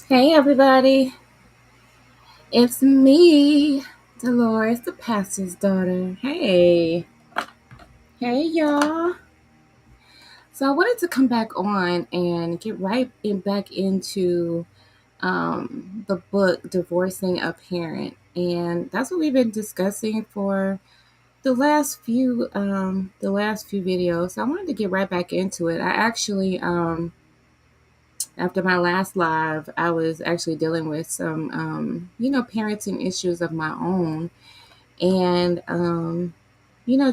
Hey everybody, it's me, Dolores, the pastor's daughter. Hey y'all. So I wanted to come back on and get back into the book Divorcing a Parent, and that's what we've been discussing for the last few videos. So I wanted to get right back into it. I actually after my last live, I was actually dealing with some parenting issues of my own, and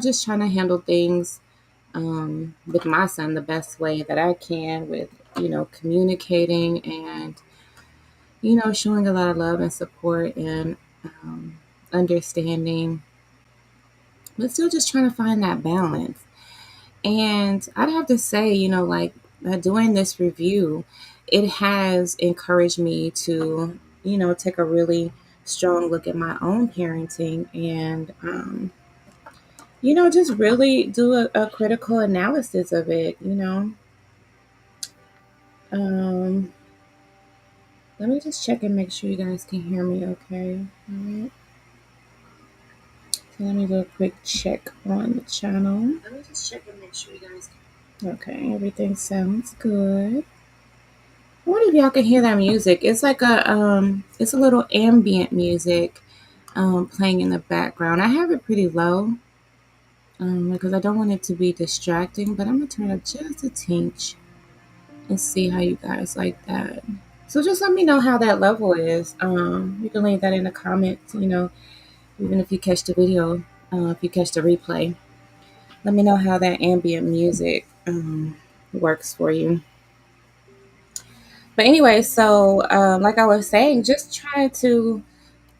just trying to handle things with my son the best way that I can, with communicating and showing a lot of love and support and understanding, but still just trying to find that balance. And I'd have to say, like, doing this review, it has encouraged me to take a really strong look at my own parenting and just really do a critical analysis of it. Um, Let me just check and make sure you guys can hear me okay. All right. So let me do a quick check on the channel. Let me just check and make sure you guys can. Okay, everything sounds good. I wonder if y'all can hear that music. It's like it's a little ambient music playing in the background. I have it pretty low because I don't want it to be distracting, but I'm gonna turn up just a tinge and see how you guys like that. So just let me know how that level is. You can leave that in the comments, even if you catch the video, if you catch the replay. Let me know how that ambient music works for you. But anyway, so like I was saying, just trying to,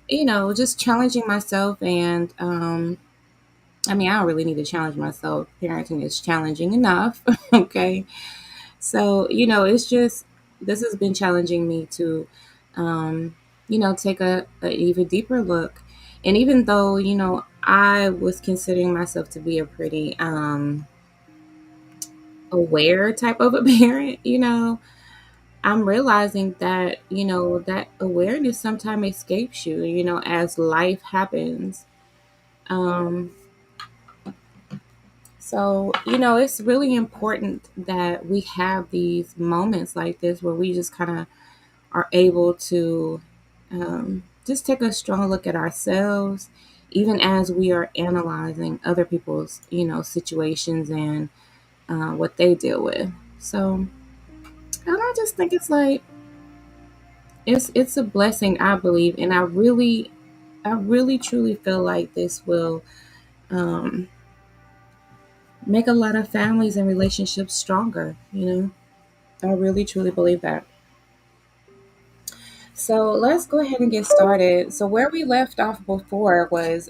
just challenging myself. And I mean, I don't really need to challenge myself. Parenting is challenging enough. Okay. So, it's just, this has been challenging me to, take a even deeper look. And even though, I was considering myself to be a pretty aware type of a parent, I'm realizing that, that awareness sometimes escapes you, as life happens. Um, so, it's really important that we have these moments like this where we just kind of are able to just take a strong look at ourselves, even as we are analyzing other people's, situations and what they deal with. So, and I just think it's like it's a blessing, I believe, and I really truly feel like this will um, make a lot of families and relationships stronger. I really truly believe that. So let's go ahead and get started. So where we left off before was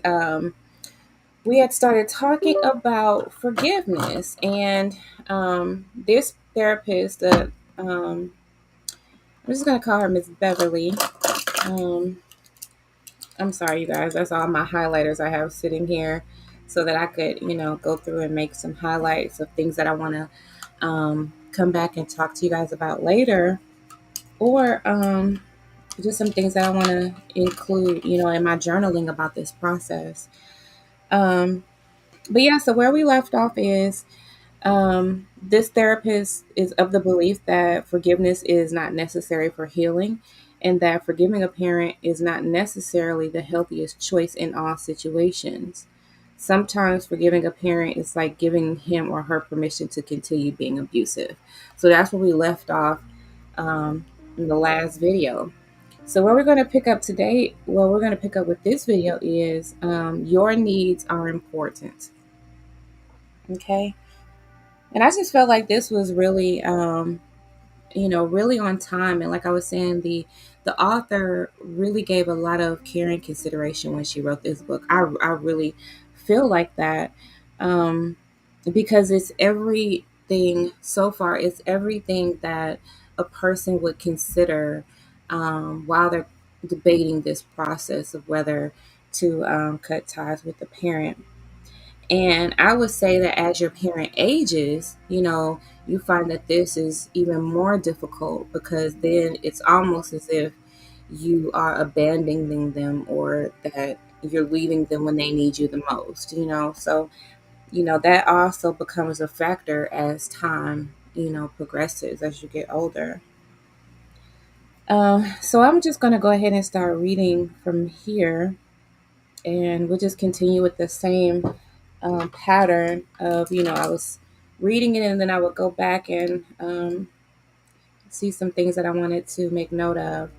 we had started talking about forgiveness, and this therapist, I'm just gonna call her Miss Beverly. Um, I'm sorry, you guys. That's all my highlighters I have sitting here, so that I could, go through and make some highlights of things that I want to come back and talk to you guys about later, or just some things that I want to include, in my journaling about this process. Um, but yeah, so where we left off is this therapist is of the belief that forgiveness is not necessary for healing, and that forgiving a parent is not necessarily the healthiest choice in all situations. Sometimes forgiving a parent is like giving him or her permission to continue being abusive. So that's where we left off in the last video. So where we're going to pick up today, well, we're going to pick up with this video is your needs are important. Okay. And I just felt like this was really, really on time. And like I was saying, the author really gave a lot of care and consideration when she wrote this book. I really feel like that because it's everything so far. It's everything that a person would consider while they're debating this process of whether to cut ties with the parent. And I would say that as your parent ages, you find that this is even more difficult, because then it's almost as if you are abandoning them, or that you're leaving them when they need you the most. So, that also becomes a factor as time, progresses as you get older. So I'm just going to go ahead and start reading from here, and we'll just continue with the same pattern of, I was reading it, and then I would go back and see some things that I wanted to make note of,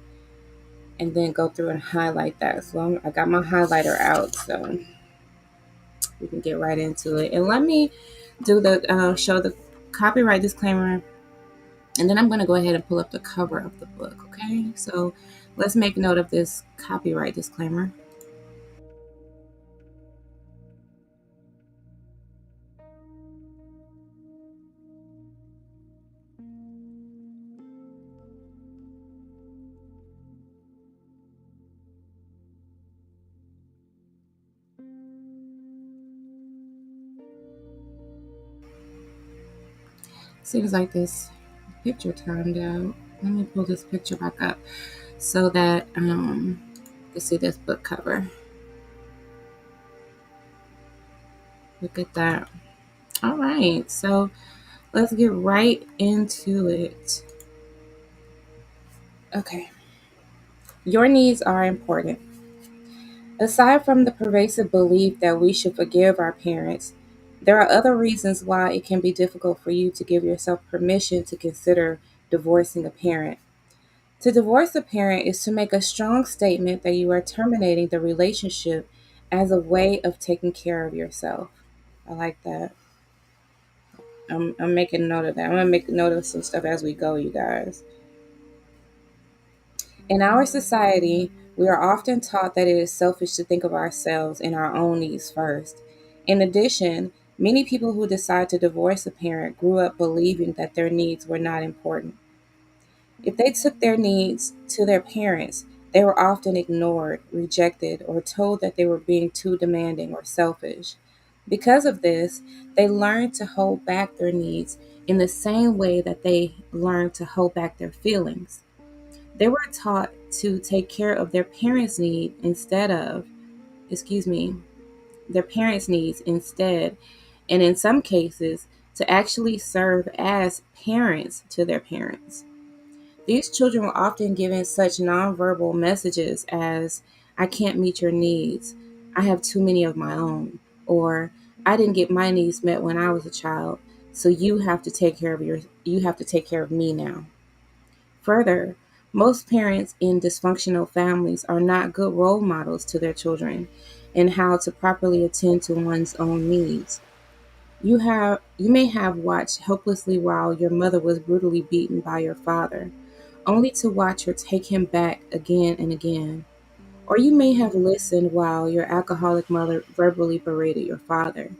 and then go through and highlight that. So I got my highlighter out, so we can get right into it. And let me do the show the copyright disclaimer, and then I'm going to go ahead and pull up the cover of the book. Okay, so let's make note of this copyright disclaimer. Seems like this picture timed out. Let me pull this picture back up so that you can see this book cover. Look at that. All right, so let's get right into it. Okay. Your needs are important. Aside from the pervasive belief that we should forgive our parents, there are other reasons why it can be difficult for you to give yourself permission to consider divorcing a parent. To divorce a parent is to make a strong statement that you are terminating the relationship as a way of taking care of yourself. I like that. I'm making note of that. I'm going to make note of some stuff as we go, you guys. In our society, we are often taught that it is selfish to think of ourselves and our own needs first. In addition, many people who decide to divorce a parent grew up believing that their needs were not important. If they took their needs to their parents, they were often ignored, rejected, or told that they were being too demanding or selfish. Because of this, they learned to hold back their needs in the same way that they learned to hold back their feelings. They were taught to take care of their parents' need instead of, excuse me, their parents' needs instead, and in some cases, to actually serve as parents to their parents. These children were often given such nonverbal messages as, I can't meet your needs, I have too many of my own, or I didn't get my needs met when I was a child, so you have to take care of me now. Further, most parents in dysfunctional families are not good role models to their children in how to properly attend to one's own needs. You may have watched helplessly while your mother was brutally beaten by your father, only to watch her take him back again and again. Or you may have listened while your alcoholic mother verbally berated your father,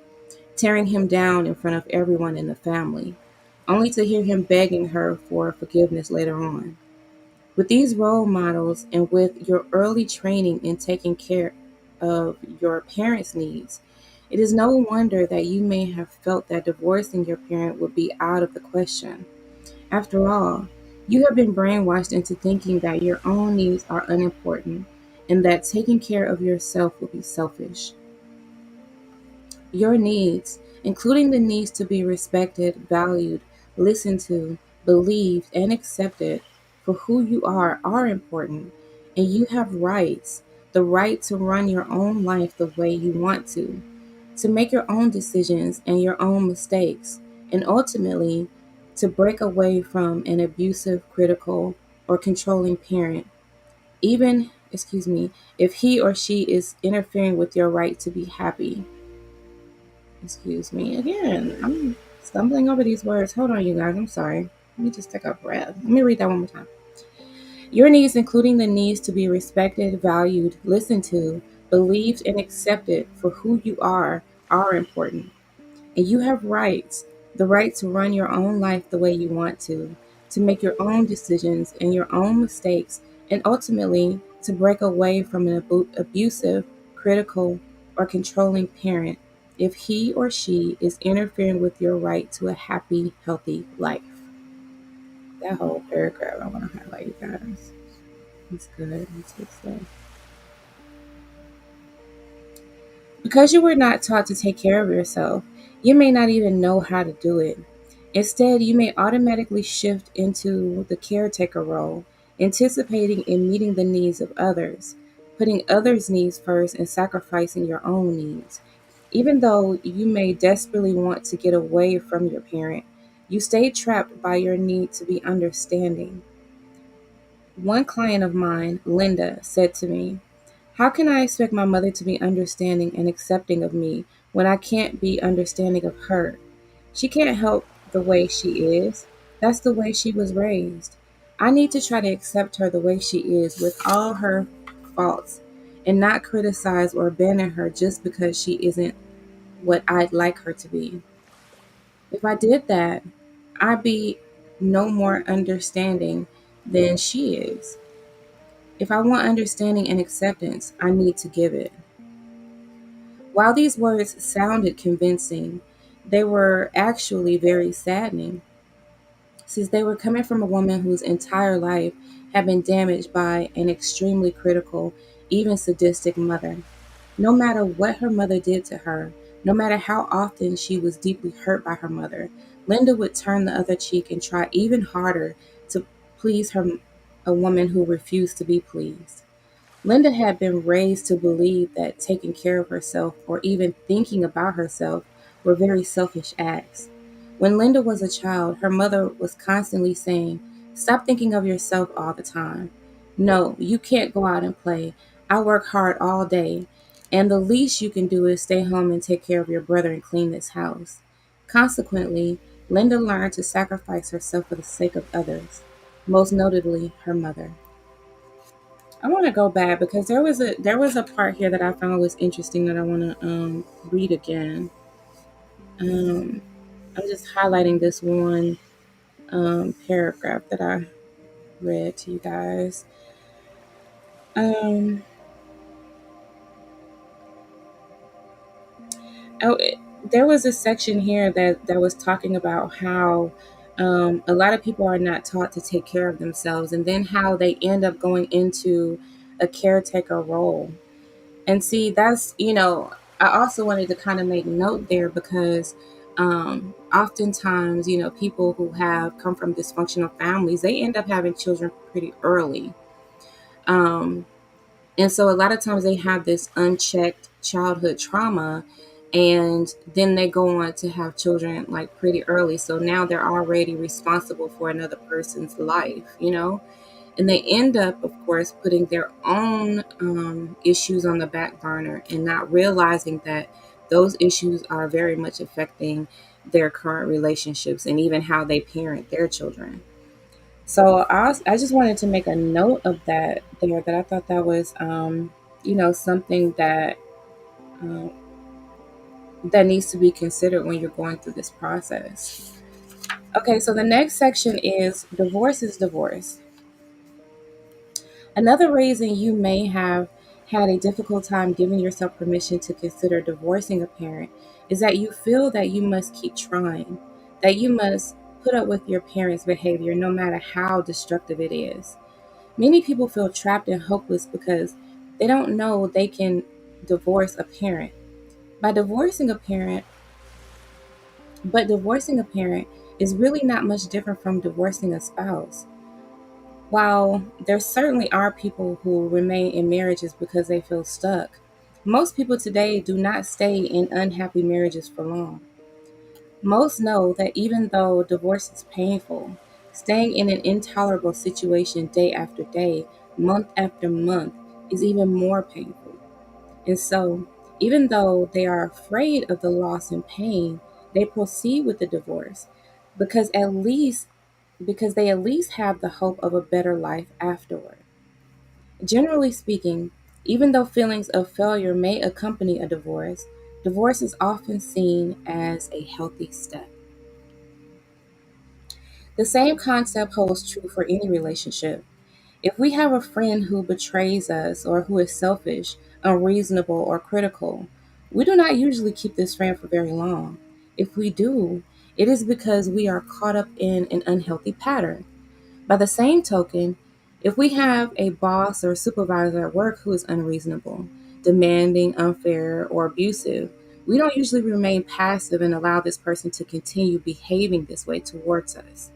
tearing him down in front of everyone in the family, only to hear him begging her for forgiveness later on. With these role models and with your early training in taking care of your parents' needs, it is no wonder that you may have felt that divorcing your parent would be out of the question. After all, you have been brainwashed into thinking that your own needs are unimportant and that taking care of yourself will be selfish. Your needs, including the needs to be respected, valued, listened to, believed, and accepted for who you are important. And you have rights, the right to run your own life the way you want to make your own decisions and your own mistakes, and ultimately to break away from an abusive, critical, or controlling parent, even, if he or she is interfering with your right to be happy. Excuse me. Again, I'm stumbling over these words. Hold on, you guys. I'm sorry. Let me just take a breath. Let me read that one more time. Your needs, including the needs to be respected, valued, listened to, believed, and accepted for who you are important. And you have rights, the right to run your own life the way you want to make your own decisions and your own mistakes, and ultimately to break away from an abusive, critical, or controlling parent, if he or she is interfering with your right to a happy, healthy life. That whole paragraph I want to highlight, you guys. It's good. It's good stuff. Because you were not taught to take care of yourself, you may not even know how to do it. Instead, you may automatically shift into the caretaker role, anticipating and meeting the needs of others, putting others' needs first and sacrificing your own needs. Even though you may desperately want to get away from your parent, you stay trapped by your need to be understanding. One client of mine, Linda, said to me, "How can I expect my mother to be understanding and accepting of me when I can't be understanding of her? She can't help the way she is. That's the way she was raised. I need to try to accept her the way she is with all her faults and not criticize or abandon her just because she isn't what I'd like her to be. If I did that, I'd be no more understanding than she is. If I want understanding and acceptance, I need to give it." While these words sounded convincing, they were actually very saddening, since they were coming from a woman whose entire life had been damaged by an extremely critical, even sadistic mother. No matter what her mother did to her, no matter how often she was deeply hurt by her mother, Linda would turn the other cheek and try even harder to please a woman who refused to be pleased. Linda had been raised to believe that taking care of herself or even thinking about herself were very selfish acts. When Linda was a child, her mother was constantly saying, "Stop thinking of yourself all the time. No, you can't go out and play. I work hard all day, and the least you can do is stay home and take care of your brother and clean this house." Consequently, Linda learned to sacrifice herself for the sake of others, most notably her mother. I want to go back because there was a part here that I found was interesting that I want to read again. Um, I'm just highlighting this one paragraph that I read to you guys. Um, oh, there was a section here that was talking about how a lot of people are not taught to take care of themselves, and then how they end up going into a caretaker role. And see, I also wanted to kind of make note there because oftentimes, people who have come from dysfunctional families, they end up having children pretty early. Um, and so a lot of times they have this unchecked childhood trauma, and then they go on to have children like pretty early. So now they're already responsible for another person's life. And they end up, of course, putting their own issues on the back burner and not realizing that those issues are very much affecting their current relationships and even how they parent their children. So I just wanted to make a note of that there, that I thought that was, something um, that needs to be considered when you're going through this process. Okay, so the next section is divorce is divorce. Another reason you may have had a difficult time giving yourself permission to consider divorcing a parent is that you feel that you must keep trying, that you must put up with your parents' behavior no matter how destructive it is. Many people feel trapped and hopeless because they don't know they can divorce a parent. By divorcing a parent, but divorcing a parent is really not much different from divorcing a spouse. While there certainly are people who remain in marriages because they feel stuck, most people today do not stay in unhappy marriages for long. Most know that even though divorce is painful, staying in an intolerable situation day after day, month after month, is even more painful. And so, even though they are afraid of the loss and pain, they proceed with the divorce because they at least have the hope of a better life afterward. Generally speaking, even though feelings of failure may accompany a divorce, divorce is often seen as a healthy step. The same concept holds true for any relationship. If we have a friend who betrays us or who is selfish, unreasonable, or critical, We do not usually keep this friend for very long. If we do, it is because we are caught up in an unhealthy pattern. By the same token, if we have a boss or supervisor at work who is unreasonable, demanding, unfair, or abusive, we don't usually remain passive and allow this person to continue behaving this way towards us.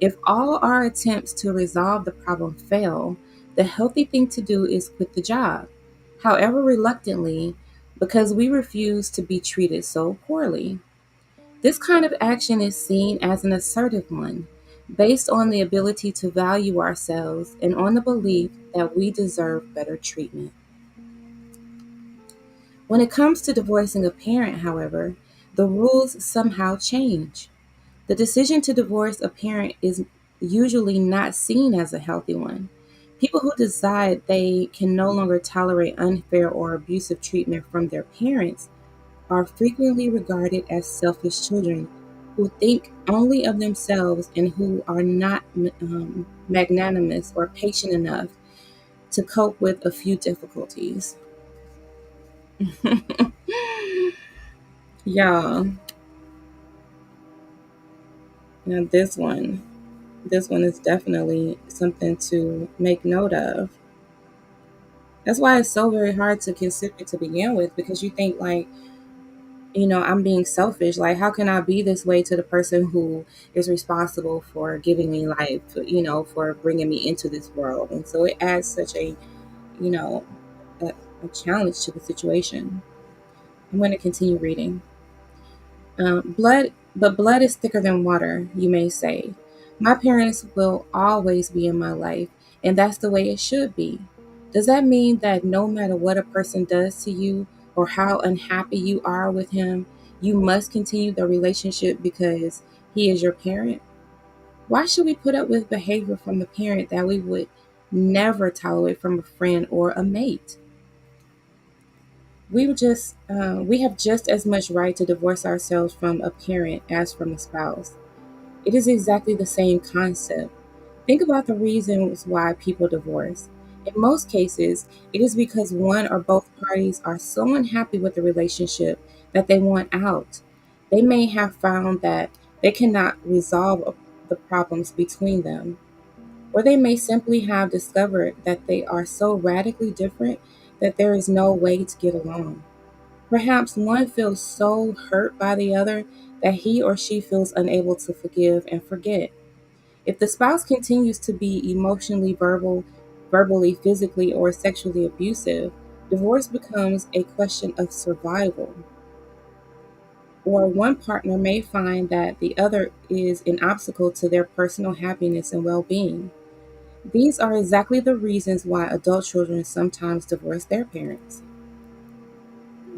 If all our attempts to resolve the problem fail, the healthy thing to do is quit the job, however reluctantly, because we refuse to be treated so poorly. This kind of action is seen as an assertive one, based on the ability to value ourselves and on the belief that we deserve better treatment. When it comes to divorcing a parent, however, the rules somehow change. The decision to divorce a parent is usually not seen as a healthy one. People who decide they can no longer tolerate unfair or abusive treatment from their parents are frequently regarded as selfish children who think only of themselves and who are not magnanimous or patient enough to cope with a few difficulties. Y'all, now this one is definitely something to make note of. That's why it's so very hard to consider to begin with, because you think like, I'm being selfish. Like, how can I be this way to the person who is responsible for giving me life, for bringing me into this world? And so it adds such you know, a challenge to the situation. I'm going to continue reading. Blood is thicker than water, you may say. My parents will always be in my life, and that's the way it should be. Does that mean that no matter what a person does to you or how unhappy you are with him, you must continue the relationship because he is your parent? Why should we put up with behavior from a parent that we would never tolerate from a friend or a mate? We have just as much right to divorce ourselves from a parent as from a spouse. It is exactly the same concept. Think about the reasons why people divorce. In most cases, it is because one or both parties are so unhappy with the relationship that they want out. They may have found that they cannot resolve the problems between them, or they may simply have discovered that they are so radically different that there is no way to get along. Perhaps one feels so hurt by the other that he or she feels unable to forgive and forget. If the spouse continues to be verbally, physically, or sexually abusive, divorce becomes a question of survival. Or one partner may find that the other is an obstacle to their personal happiness and well being. These are exactly the reasons why adult children sometimes divorce their parents.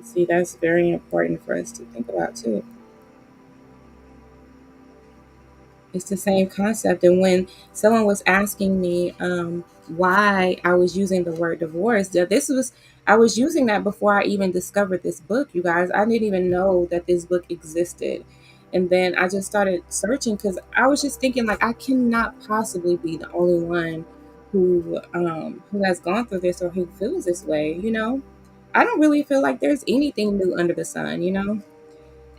See, that's very important for us to think about too. It's the same concept. And when someone was asking me why I was using the word divorce, I was using that before I even discovered this book, you guys. I didn't even know that this book existed. And then I just started searching because I was just thinking like I cannot possibly be the only one who has gone through this or who feels this way. I don't really feel like there's anything new under the sun.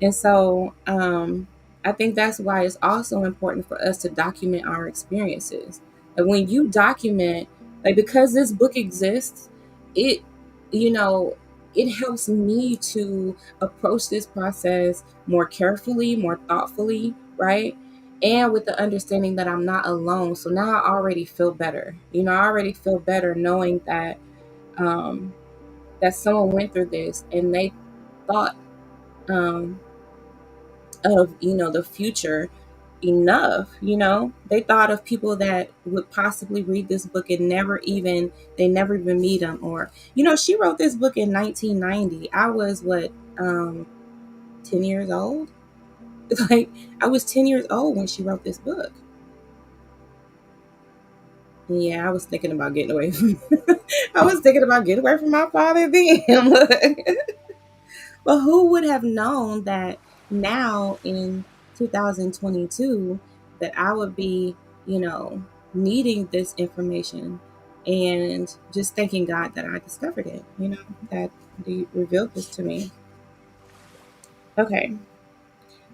And so I think that's why it's also important for us to document our experiences. And when you document, like, because this book exists, it, you know, it helps me to approach this process more carefully, more thoughtfully, right? And with the understanding that I'm not alone. So now I already feel better. I already feel better knowing um, that someone went through this and they thought um, of the future enough. They thought of people that would possibly read this book and never even meet them. Or she wrote this book in 1990. I was what 10 years old. Like, I was 10 years old when she wrote this book. And yeah, I was thinking about getting away from I was thinking about getting away from my father then. But who would have known that now in 2022 that I would be, you know, needing this information and just thanking God that I discovered it, that He revealed this to me. Okay,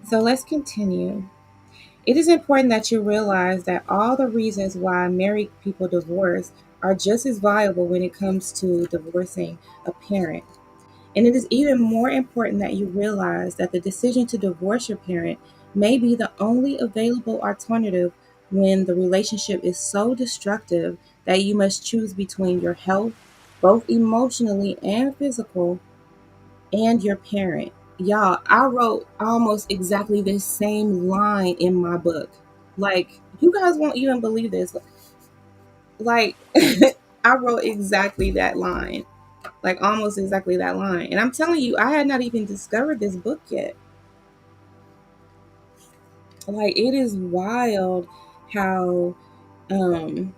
so let's continue. It is important that you realize that all the reasons why married people divorce are just as valuable when it comes to divorcing a parent. And it is even more important that you realize that the decision to divorce your parent may be the only available alternative when the relationship is so destructive that you must choose between your health, both emotionally and physical, and your parent. Y'all, I wrote almost exactly the same line in my book. Like, you guys won't even believe this. Like, I wrote exactly that line, like almost exactly that line. And I'm telling you, I had not even discovered this book yet. Like, it is wild how um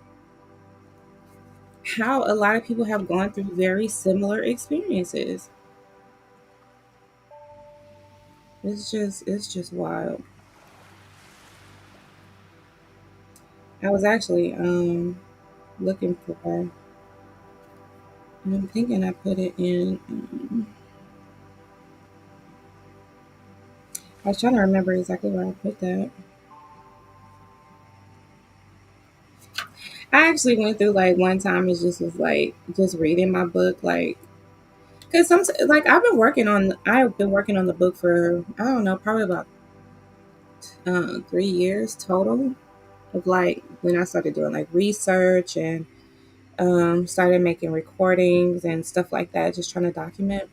how a lot of people have gone through very similar experiences. It's just wild. I was actually looking for, and I'm thinking I put it in. I was trying to remember exactly where I put that. I actually went through like one time. It just was like just reading my book, like because some like I've been working on the book for I don't know probably about 3 years total of like when I started doing like research and started making recordings and stuff like that, just trying to document.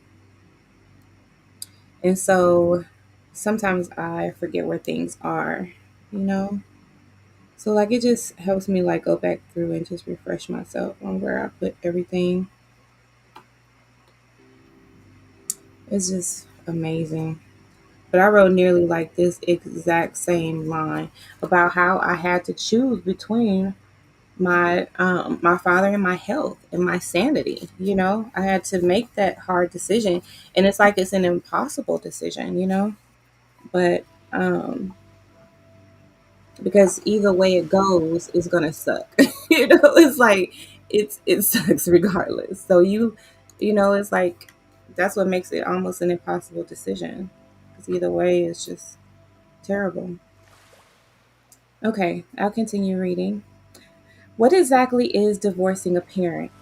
And so sometimes I forget where things are, you know. So like it just helps me like go back through and just refresh myself on where I put everything. It's just amazing. But I wrote nearly like this exact same line about how I had to choose between my father and my health and my sanity. You know, I had to make that hard decision, and it's like it's an impossible decision. You know, but because either way it goes is gonna suck. You know, it's like it sucks regardless. So you know, it's like that's what makes it almost an impossible decision. Because either way, it's just terrible. Okay, I'll continue reading. What exactly is divorcing a parent?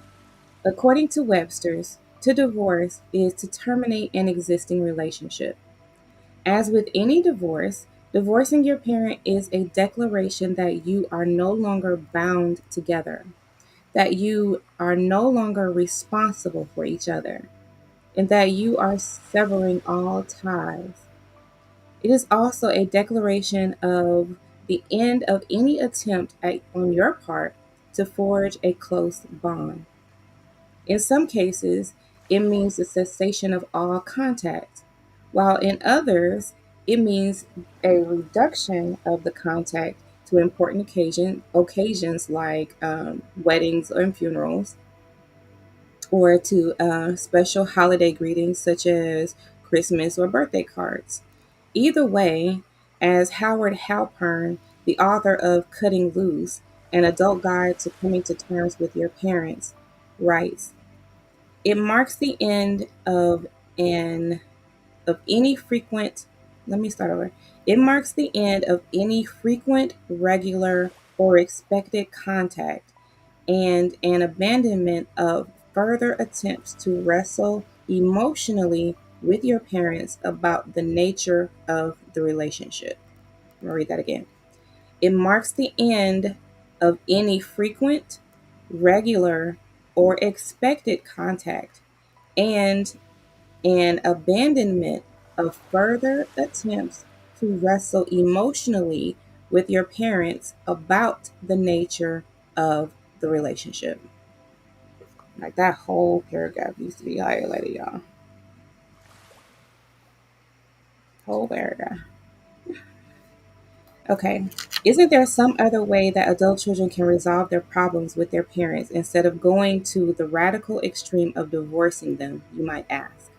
According to Webster's, to divorce is to terminate an existing relationship. As with any divorce, divorcing your parent is a declaration that you are no longer bound together, that you are no longer responsible for each other, and that you are severing all ties. It is also a declaration of the end of any attempt on your part to forge a close bond. In some cases, it means the cessation of all contact, while in others, it means a reduction of the contact to important occasions like weddings and funerals, or to special holiday greetings such as Christmas or birthday cards. Either way, as Howard Halpern, the author of Cutting Loose, an adult guide to coming to terms with your parents, writes, it marks the end an of any frequent let me start over. It marks the end of any frequent, regular, or expected contact and an abandonment of further attempts to wrestle emotionally with your parents about the nature of the relationship. I'm gonna read that again. It marks the end of any frequent, regular, or expected contact and an abandonment of further attempts to wrestle emotionally with your parents about the nature of the relationship. Like that whole paragraph needs to be highlighted, y'all. Whole paragraph. Okay. Isn't there some other way that adult children can resolve their problems with their parents instead of going to the radical extreme of divorcing them, you might ask?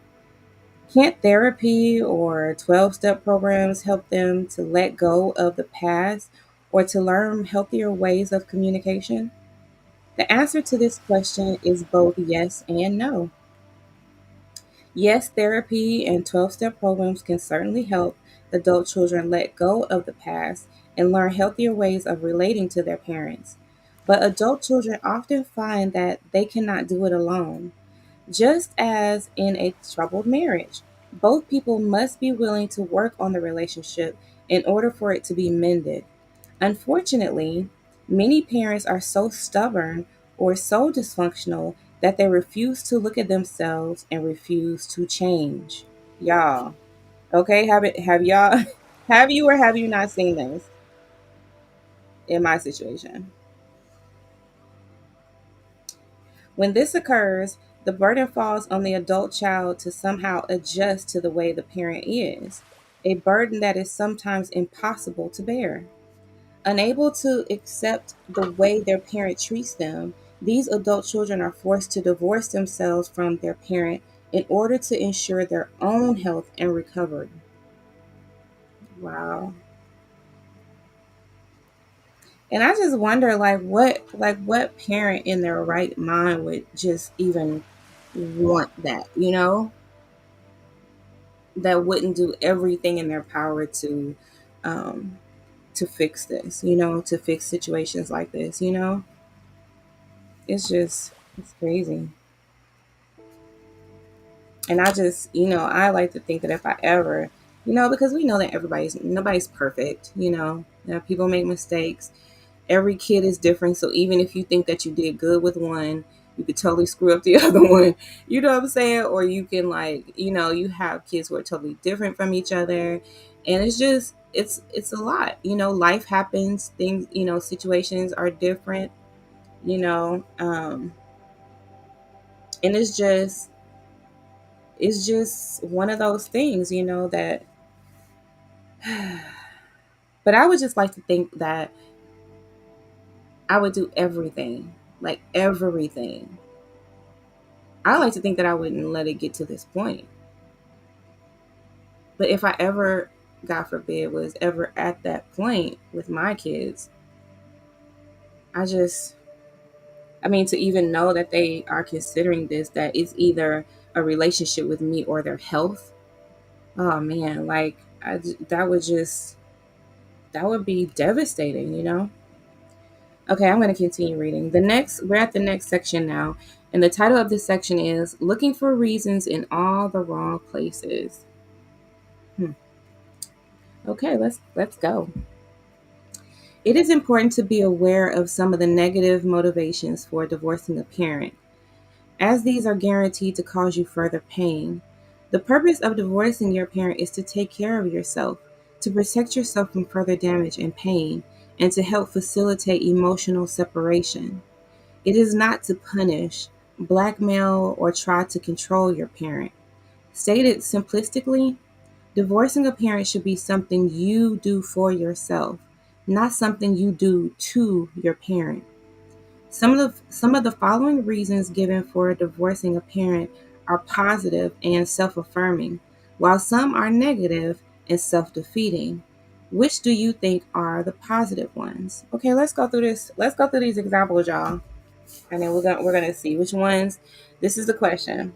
Can't therapy or 12-step programs help them to let go of the past or to learn healthier ways of communication? The answer to this question is both yes and no. Yes, therapy and 12-step programs can certainly help adult children let go of the past and learn healthier ways of relating to their parents. But adult children often find that they cannot do it alone. Just as in a troubled marriage, both people must be willing to work on the relationship in order for it to be mended. Unfortunately, many parents are so stubborn or so dysfunctional that they refuse to look at themselves and refuse to change. Y'all, okay, have y'all have you or have you not seen this in my situation? When this occurs, the burden falls on the adult child to somehow adjust to the way the parent is, a burden that is sometimes impossible to bear. Unable to accept the way their parent treats them, these adult children are forced to divorce themselves from their parent in order to ensure their own health and recovery. Wow. And I just wonder like what parent in their right mind would just even want that, that wouldn't do everything in their power um to fix this, to fix situations like this. It's crazy. And I just, I like to think that if I ever, because we know that nobody's perfect, people make mistakes. Every kid is different. So even if you think that you did good with one, you could totally screw up the other one. You know what I'm saying? Or you can you have kids who are totally different from each other. And it's a lot. Life happens, things, situations are different, you know. And it's just one of those things, that but I would just like to think that I would do everything, like everything. I like to think that I wouldn't let it get to this point. But if I ever, God forbid, was ever at that point with my kids, I just, I mean, to even know that they are considering this, that it's either a relationship with me or their health. Oh man, like that would be devastating. Okay, I'm going to continue reading. We're at the next section now, and the title of this section is Looking for Reasons in All the Wrong Places. Okay, let's go. It is important to be aware of some of the negative motivations for divorcing a parent, as these are guaranteed to cause you further pain. The purpose of divorcing your parent is to take care of yourself, to protect yourself from further damage and pain, and to help facilitate emotional separation. It is not to punish, blackmail, or try to control your parent. Stated simplistically, divorcing a parent should be something you do for yourself, not something you do to your parent. Some of the following reasons given for divorcing a parent are positive and self-affirming, while some are negative and self-defeating. Which do you think are the positive ones? Okay, let's go through this. Let's go through these examples, y'all. And then we're gonna see which ones. This is the question.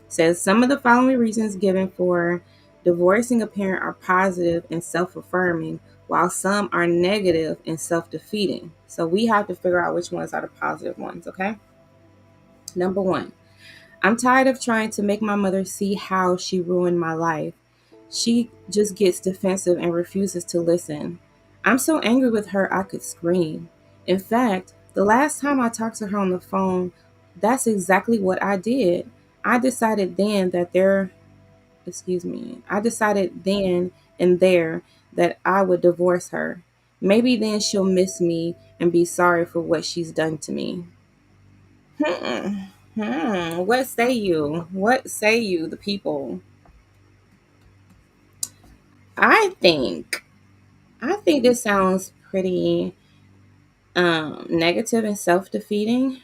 It says some of the following reasons given for divorcing a parent are positive and self-affirming, while some are negative and self-defeating. So we have to figure out which ones are the positive ones, okay? Number one, I'm tired of trying to make my mother see how she ruined my life. She just gets defensive and refuses to listen. I'm so angry with her, I could scream. In fact, the last time I talked to her on the phone, that's exactly what I did. I decided then that there, I decided then and there that I would divorce her. Maybe then she'll miss me and be sorry for what she's done to me. What say you? What say you, the people? I think I think this sounds pretty negative and self-defeating,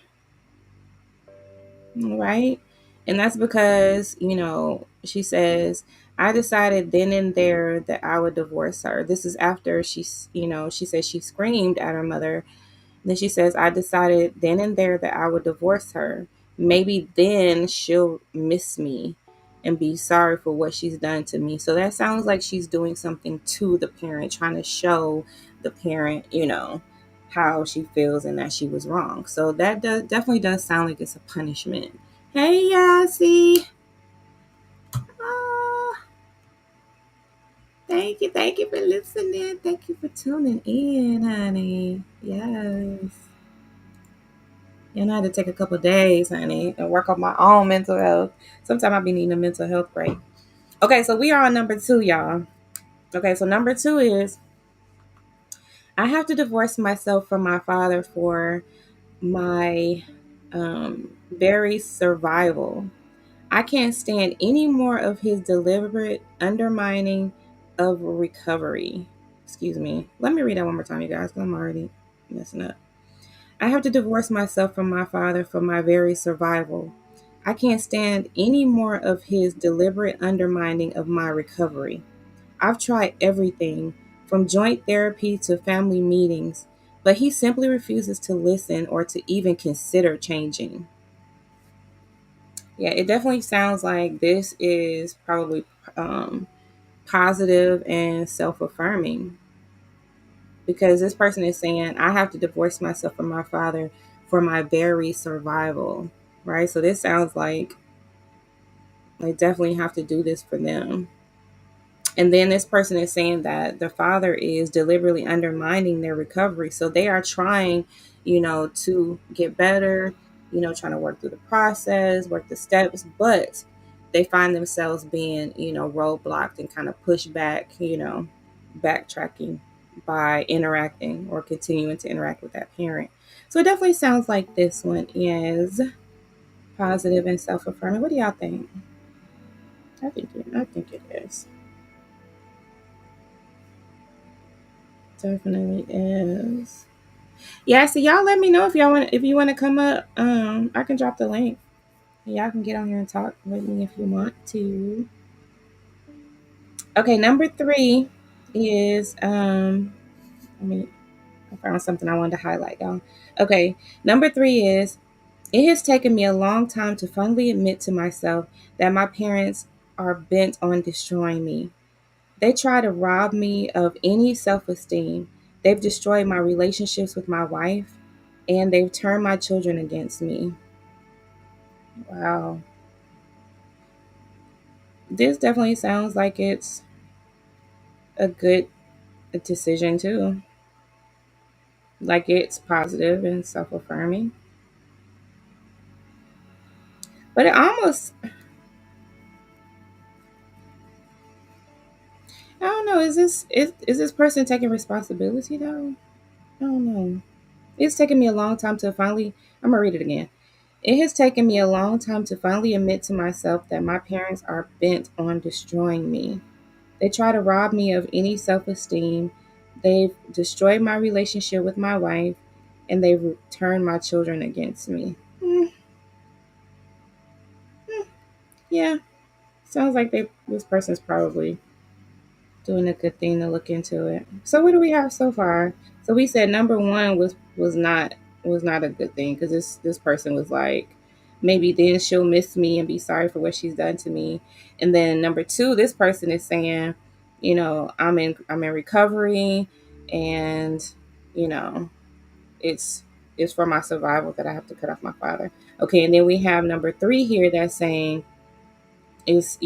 right? And that's because, she says, I decided then and there that I would divorce her. This is after she says she screamed at her mother. Then she says, I decided then and there that I would divorce her. Maybe then she'll miss me and be sorry for what she's done to me. So that sounds like she's doing something to the parent, trying to show the parent, how she feels and that she was wrong. So that definitely does sound like it's a punishment. Hey, Yassie. Oh, thank you for listening. Thank you for tuning in, honey. Yes. I had to take a couple days, honey, and work on my own mental health. Sometimes I be needing a mental health break. Okay, so we are on number 2, y'all. Okay, so number 2 is I have to divorce myself from my father for my very survival. I can't stand any more of his deliberate undermining of recovery. Excuse me. Let me read that one more time, you guys, 'cause I'm already messing up. I have to divorce myself from my father for my very survival. I can't stand any more of his deliberate undermining of my recovery. I've tried everything, from joint therapy to family meetings, but he simply refuses to listen or to even consider changing. Yeah, it definitely sounds like this is probably um, positive and self affirming, because this person is saying, I have to divorce myself from my father for my very survival, right? So this sounds like they definitely have to do this for them. And then this person is saying that the father is deliberately undermining their recovery. So they are trying, to get better, trying to work through the process, work the steps, but they find themselves being, roadblocked and kind of pushed back, backtracking by interacting or continuing to interact with that parent. So it definitely sounds like this one is positive and self affirming. What do y'all think? I think it is. Definitely is. Yeah, so y'all let me know if you want to come up. I can drop the link. Y'all can get on here and talk with me if you want to. Okay, number 3 is I mean I found something I wanted to highlight, y'all. Okay, number 3 is it has taken me a long time to finally admit to myself that my parents are bent on destroying me. They try to rob me of any self esteem. They've destroyed my relationships with my wife, and they've turned my children against me. Wow. This definitely sounds like it's a good decision, too. Like it's positive and self affirming. But it almost, I don't know, is this person taking responsibility, though? I don't know. It's taken me a long time to finally, I'm going to read it again. It has taken me a long time to finally admit to myself that my parents are bent on destroying me. They try to rob me of any self esteem. They've destroyed my relationship with my wife, and they've turned my children against me. Yeah, sounds like this person's probably doing a good thing to look into it. So what do we have so far? So we said number 1 was not a good thing, because this person was like, maybe then she'll miss me and be sorry for what she's done to me. And then number 2, this person is saying, I'm in recovery, and you know it's it's for my survival that I have to cut off my father. Okay, and then we have number 3 here that's saying is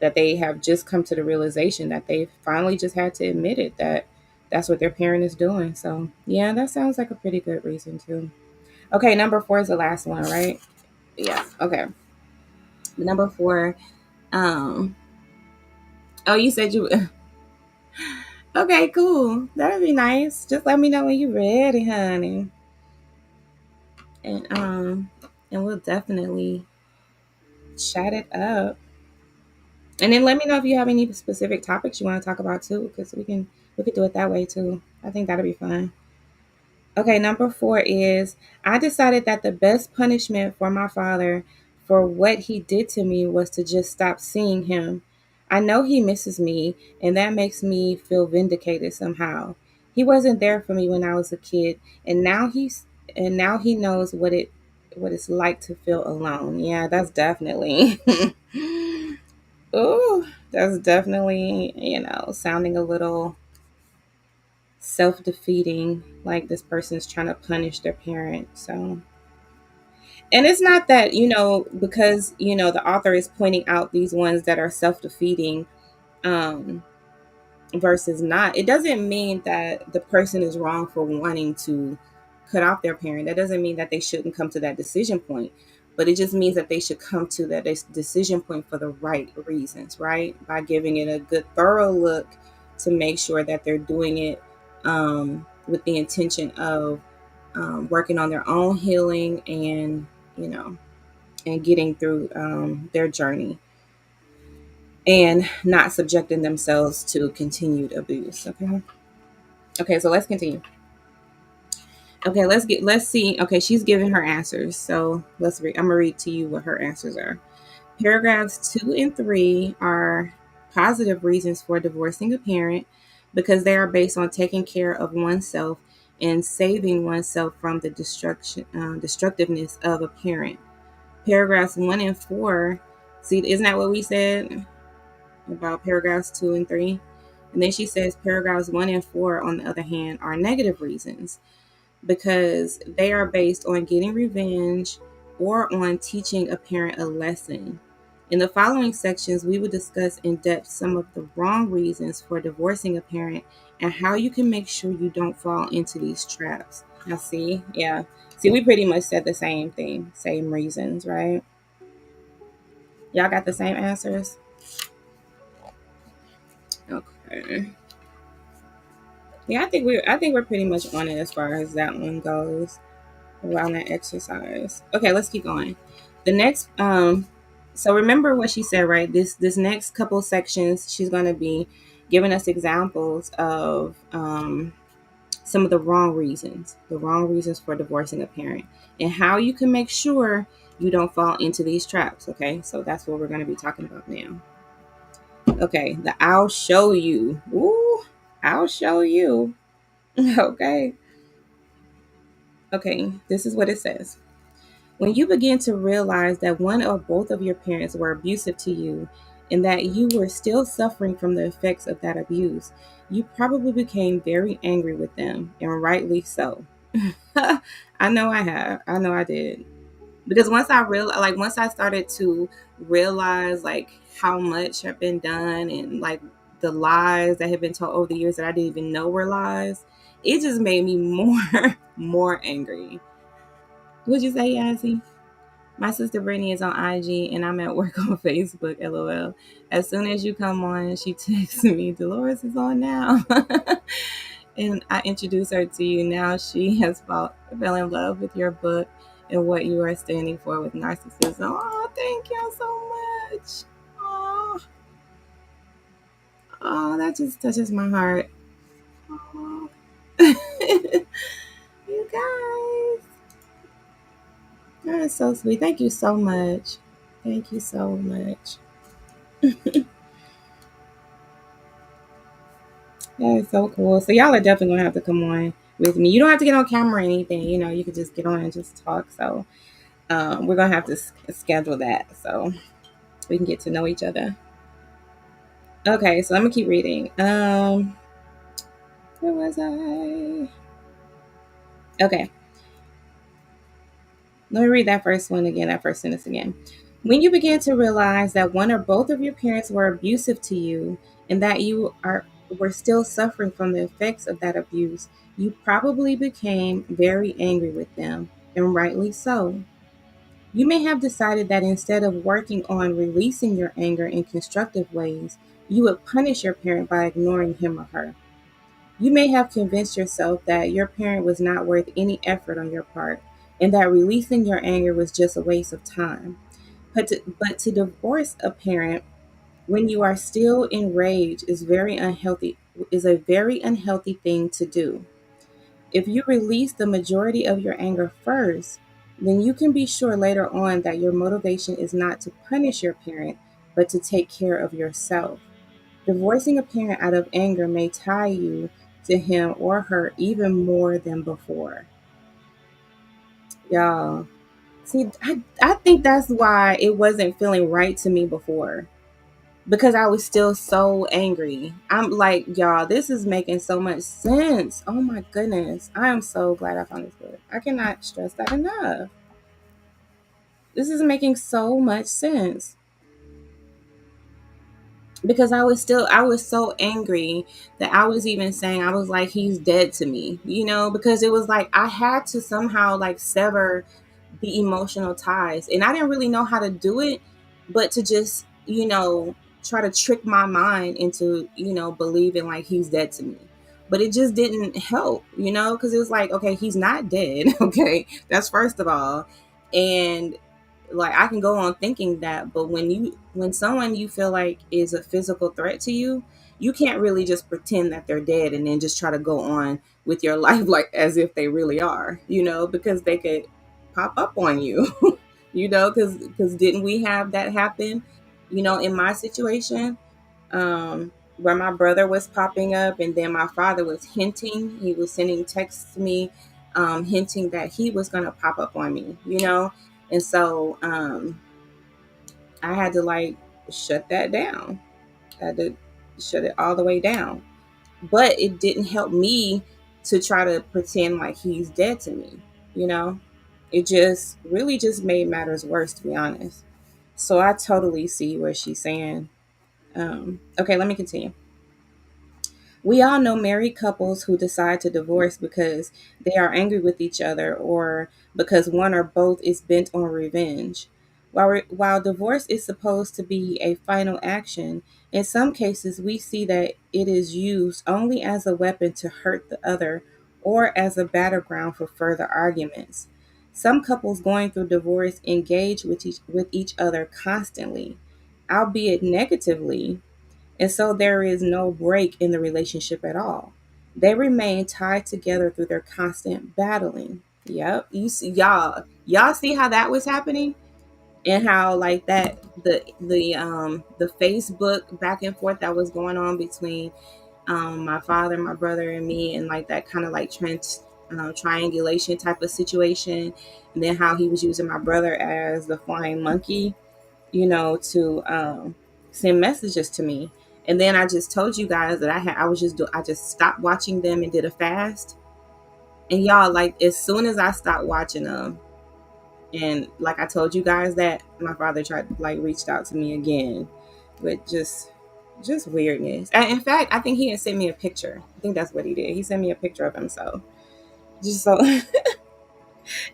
that they have just come to the realization that they finally just had to admit it, that that's what their parent is doing. So yeah, that sounds like a pretty good reason too. Okay, number 4 is the last one, right? Yeah. Okay. Number 4. Um. Oh, you said you. Okay, cool. That'd be nice. Just let me know when you're ready, honey. And we'll definitely chat it up. And then let me know if you have any specific topics you want to talk about too, because we could do it that way too. I think that'll be fun. Okay, number 4 is I decided that the best punishment for my father for what he did to me was to just stop seeing him. I know he misses me, and that makes me feel vindicated somehow. He wasn't there for me when I was a kid, and now he knows what it's like to feel alone. Yeah, that's definitely Oh, that's definitely, sounding a little self defeating, like this person's trying to punish their parent. So, and it's not that, because, the author is pointing out these ones that are self defeating. Um, versus not, it doesn't mean that the person is wrong for wanting to cut off their parent. That doesn't mean that they shouldn't come to that decision point, but it just means that they should come to that decision point for the right reasons, right? By giving it a good thorough look to make sure that they're doing it with the intention of working on their own healing and, you know and getting through their journey and not subjecting themselves to continued abuse. Okay, so let's continue. Okay, let's see. Okay, she's giving her answers. So let's read. I'm gonna read to you what her answers are. Paragraphs 2 and 3 are positive reasons for divorcing a parent because they are based on taking care of oneself and saving oneself from the destructiveness of a parent. Paragraphs 1 and 4. See, isn't that what we said about paragraphs 2 and 3? And then she says paragraphs 1 and 4, on the other hand, are negative reasons because they are based on getting revenge or on teaching a parent a lesson. In the following sections, we will discuss in depth some of the wrong reasons for divorcing a parent and how you can make sure you don't fall into these traps. Now, see, yeah. See, we pretty much said the same thing, same reasons, right? Y'all got the same answers? Okay. Yeah, I think we're pretty much on it as far as that one goes around that exercise. Okay, let's keep going. The next so remember what she said, right? This next couple sections, she's going to be giving us examples of some of the wrong reasons for divorcing a parent and how you can make sure you don't fall into these traps. Okay, so that's what we're going to be talking about now. Okay, the I'll show you. Ooh, I'll show you. Okay. Okay, this is what it says. When you begin to realize that one or both of your parents were abusive to you and that you were still suffering from the effects of that abuse, you probably became very angry with them, and rightly so. I know I have. I know I did. Because once I started to realize like how much had been done and like the lies that had been told over the years that I didn't even know were lies, it just made me more angry. Would you say, Yazzie? My sister Brittany is on IG and I'm at work on Facebook, LOL. As soon as you come on, she texts me, Dolores is on now. And I introduce her to you. Now she has fell in love with your book and what you are standing for with narcissism. Oh, thank you so much. Oh, oh, that just touches my heart. Oh. You guys, that is so sweet. Thank you so much. Thank you so much. That is so cool. So y'all are definitely gonna have to come on with me. You don't have to get on camera or anything. You could just get on and just talk. So we're gonna have to schedule that so we can get to know each other. Okay, so I'm gonna keep reading. Where was I? Okay, let me read that first one again. That first sentence again. When you begin to realize that one or both of your parents were abusive to you and that were still suffering from the effects of that abuse, you probably became very angry with them, and rightly so. You may have decided that instead of working on releasing your anger in constructive ways, you would punish your parent by ignoring him or her. You may have convinced yourself that your parent was not worth any effort on your part and that releasing your anger was just a waste of time. But to divorce a parent when you are still enraged is a very unhealthy thing to do. If you release the majority of your anger first, then you can be sure later on that your motivation is not to punish your parent, but to take care of yourself. Divorcing a parent out of anger may tie you to him or her even more than before. Y'all, see, I think that's why it wasn't feeling right to me before. because I was still so angry. I'm like, y'all, this is making so much sense. Oh my goodness. I am so glad I found this book. I cannot stress that enough. This is making so much sense. Because I was so angry that I was even saying, I was like, he's dead to me, because it was like I had to somehow like sever the emotional ties, and I didn't really know how to do it, but to just try to trick my mind into believing like he's dead to me. But it just didn't help, because it was like, okay, he's not dead. Okay, that's first of all. And like I can go on thinking that, but when someone you feel like is a physical threat to you, you can't really just pretend that they're dead and then just try to go on with your life like as if they really are, because they could pop up on you. Because didn't we have that happen, in my situation, where my brother was popping up, and then my father was hinting, he was sending texts to me, hinting that he was going to pop up on me, and so I had to like shut that down. I had to shut it all the way down. But it didn't help me to try to pretend like he's dead to me, you know? It just really just made matters worse, to be honest. So I totally see what she's saying. Okay, let me continue. We all know married couples who decide to divorce because they are angry with each other or because one or both is bent on revenge. While divorce is supposed to be a final action, in some cases we see that it is used only as a weapon to hurt the other or as a battleground for further arguments. Some couples going through divorce engage with each other constantly, albeit negatively, and so there is no break in the relationship at all. They remain tied together through their constant battling. Yep. You see, y'all see how that was happening, and how like that the Facebook back and forth that was going on between my father, my brother, and me, and like that kind of like triangulation type of situation, and then how he was using my brother as the flying monkey, to send messages to me. And then I just told you guys that I just stopped watching them and did a fast. And y'all, like as soon as I stopped watching them, and like I told you guys that my father tried like reached out to me again with just weirdness. And in fact, I think he had sent me a picture. I think that's what he did. He sent me a picture of himself. Just so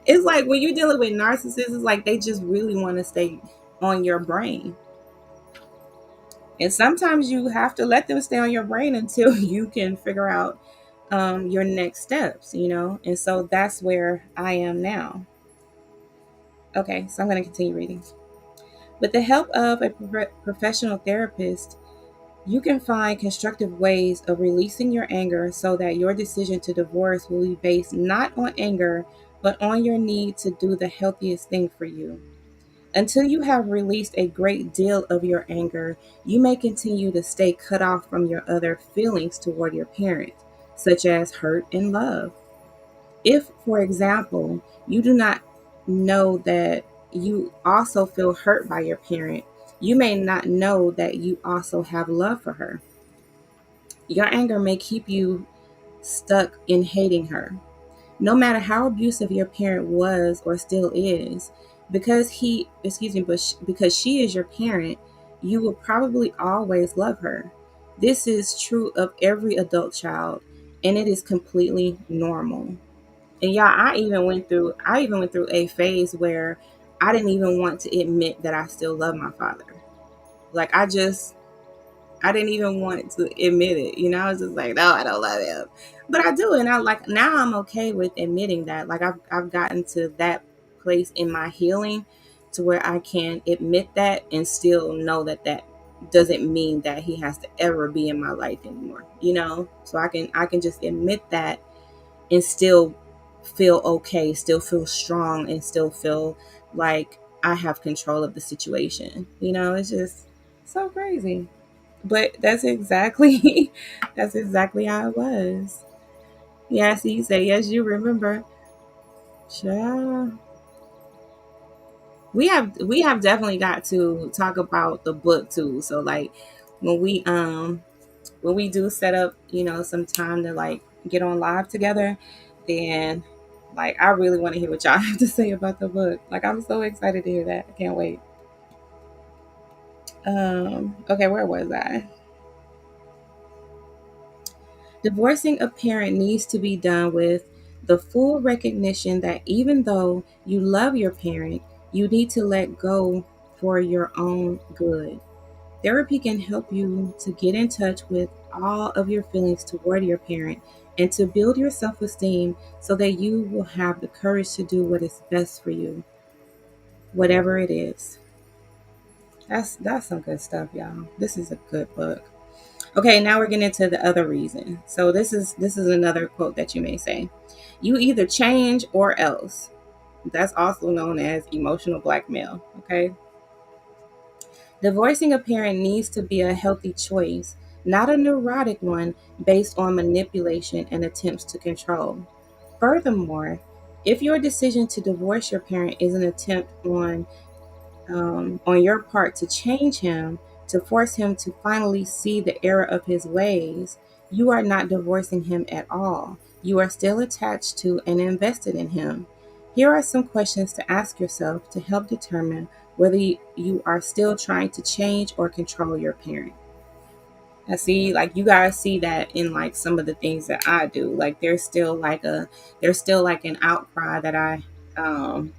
it's like when you're dealing with narcissists, it's like they just really want to stay on your brain. And sometimes you have to let them stay on your brain until you can figure out your next steps, And so that's where I am now. Okay, so I'm going to continue reading. With the help of a professional therapist, you can find constructive ways of releasing your anger so that your decision to divorce will be based not on anger, but on your need to do the healthiest thing for you. Until you have released a great deal of your anger, you may continue to stay cut off from your other feelings toward your parent, such as hurt and love. If, for example, you do not know that you also feel hurt by your parent, you may not know that you also have love for her. Your anger may keep you stuck in hating her. No matter how abusive your parent was or still is, because she is your parent, you will probably always love her. This is true of every adult child, and it is completely normal. And yeah, I even went through a phase where I didn't even want to admit that I still love my father. Like I didn't even want to admit it. I was just like, no, I don't love him. But I do. And I like, now I'm okay with admitting that. Like I've gotten to that place in my healing to where I can admit that and still know that that doesn't mean that he has to ever be in my life anymore, So I can just admit that and still feel okay, still feel strong, and still feel like I have control of the situation. It's just so crazy. But that's exactly that's exactly how it was. Yeah, so you say yes, you remember. Child. we have definitely got to talk about the book too. So like when we when we do set up, some time to like get on live together, then like I really want to hear what y'all have to say about the book. Like I'm so excited to hear that. I can't wait. Okay, where was I? Divorcing a parent needs to be done with the full recognition that even though you love your parent, you need to let go for your own good. Therapy can help you to get in touch with all of your feelings toward your parent and to build your self esteem so that you will have the courage to do what is best for you, whatever it is. That's some good stuff, y'all. This is a good book. Okay, now we're getting into the other reason. So this is another quote that you may say. You either change or else. That's also known as emotional blackmail. Okay. Divorcing a parent needs to be a healthy choice, not a neurotic one based on manipulation and attempts to control. Furthermore, if your decision to divorce your parent is an attempt on your part to change him, to force him to finally see the error of his ways, you are not divorcing him at all. You are still attached to and invested in him. Here are some questions to ask yourself to help determine whether you are still trying to change or control your parent. I see, like you guys see that in like some of the things that I do. Like there's still like an outcry that um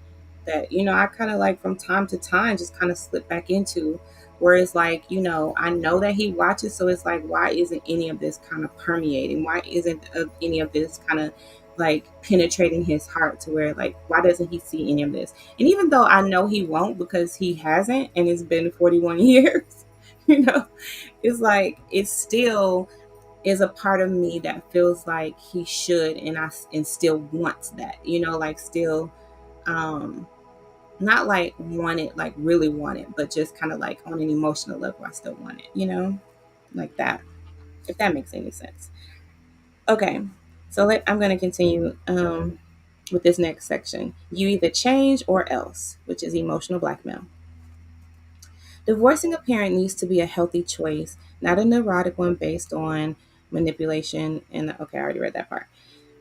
that I kind of like from time to time just kind of slip back into, where it's like, I know that he watches, so it's like, why isn't any of this kind of permeating? Why isn't any of this kind of like penetrating his heart to where like, why doesn't he see any of this? And even though I know he won't because he hasn't, and it's been 41 years, you know, it's like it still is a part of me that feels like he should, and still wants that, like still um not like want it, like really want it, but just kind of like on an emotional level I still want it, like that, if that makes any sense. Okay, so I'm going to continue with this next section. You either change or else, which is emotional blackmail. Divorcing a parent needs to be a healthy choice, not a neurotic one based on manipulation. And okay, I already read that part.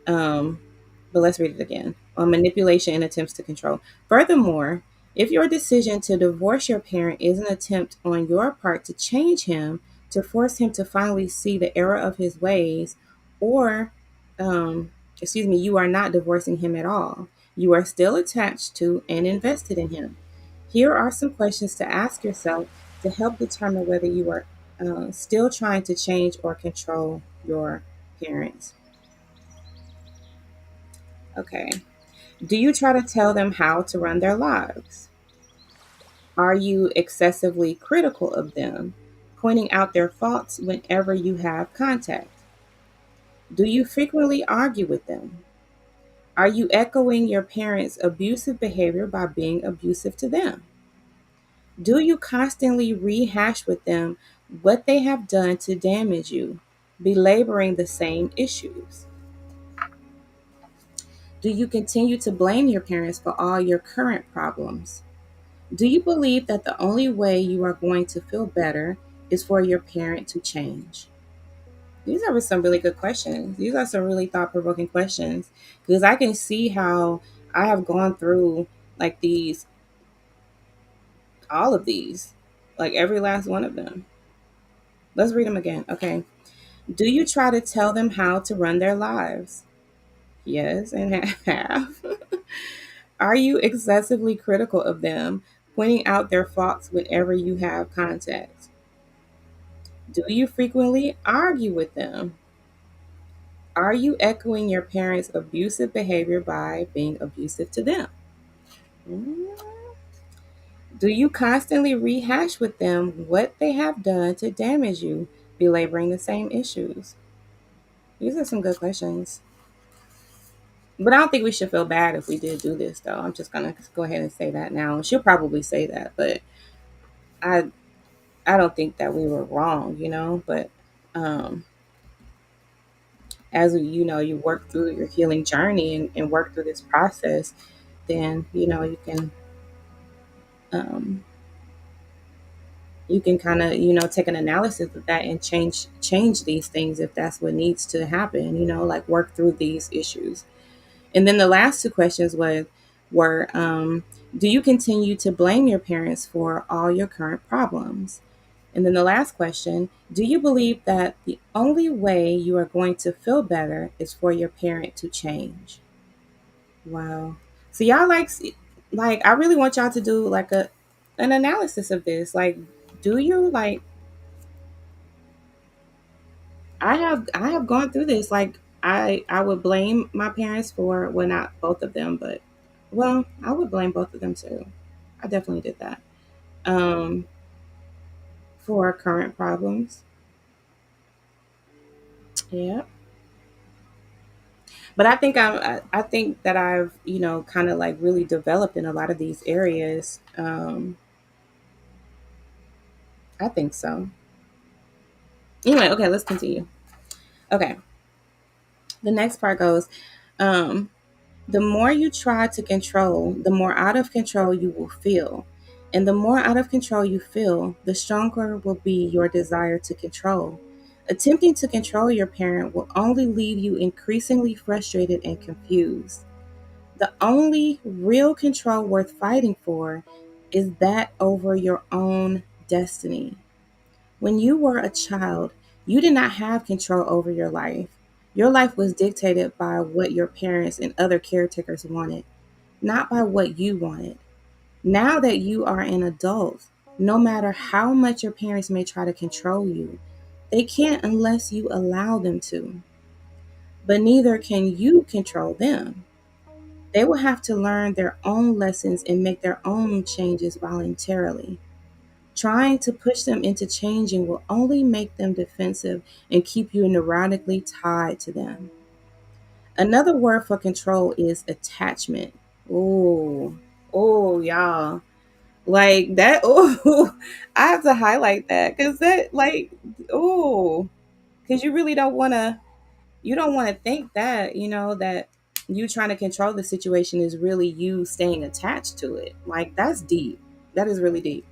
Um, but let's read it again. On manipulation and attempts to control. Furthermore, if your decision to divorce your parent is an attempt on your part to change him, to force him to finally see the error of his ways, or, you are not divorcing him at all. You are still attached to and invested in him. Here are some questions to ask yourself to help determine whether you are still trying to change or control your parents. Okay. Do you try to tell them how to run their lives? Are you excessively critical of them, pointing out their faults whenever you have contact? Do you frequently argue with them? Are you echoing your parents' abusive behavior by being abusive to them? Do you constantly rehash with them what they have done to damage you, belaboring the same issues? Do you continue to blame your parents for all your current problems? Do you believe that the only way you are going to feel better is for your parent to change? These are some really good questions. These are some really thought provoking questions because I can see how I have gone through like all of these, like every last one of them. Let's read them again. Okay. Do you try to tell them how to run their lives? Yes, and have. Are you excessively critical of them, pointing out their faults whenever you have contact? Do you frequently argue with them? Are you echoing your parents' abusive behavior by being abusive to them? Mm. Do you constantly rehash with them what they have done to damage you, belaboring the same issues? These are some good questions. But I don't think we should feel bad if we did do this, though. I'm just gonna go ahead and say that now. She'll probably say that, but I I don't think that we were wrong, But um, as you work through your healing journey and work through this process, then you can um, you can kind of, take an analysis of that and change these things if that's what needs to happen, like work through these issues. And then the last two questions were do you continue to blame your parents for all your current problems? And then the last question, do you believe that the only way you are going to feel better is for your parent to change? Wow. So y'all like I really want y'all to do like an analysis of this. Like, do you like I have gone through this. Like I would blame my parents for, well, not both of them, but well, I would blame both of them too. I definitely did that. Um for current problems. Yeah. But I think that I've, kind of like really developed in a lot of these areas. I think so. Anyway, okay, let's continue. Okay. The next part goes, um, the more you try to control, the more out of control you will feel. And the more out of control you feel, the stronger will be your desire to control. Attempting to control your parent will only leave you increasingly frustrated and confused. The only real control worth fighting for is that over your own destiny. When you were a child, you did not have control over your life. Your life was dictated by what your parents and other caretakers wanted, not by what you wanted. Now that you are an adult, no matter how much your parents may try to control you, they can't unless you allow them to. But neither can you control them. They will have to learn their own lessons and make their own changes voluntarily. Trying to push them into changing will only make them defensive and keep you neurotically tied to them. Another word for control is attachment. Ooh, oh, y'all. Like that. Oh, I have to highlight that because that, like, oh, because you don't want to think that, that you trying to control the situation is really you staying attached to it. Like, that's deep. That is really deep.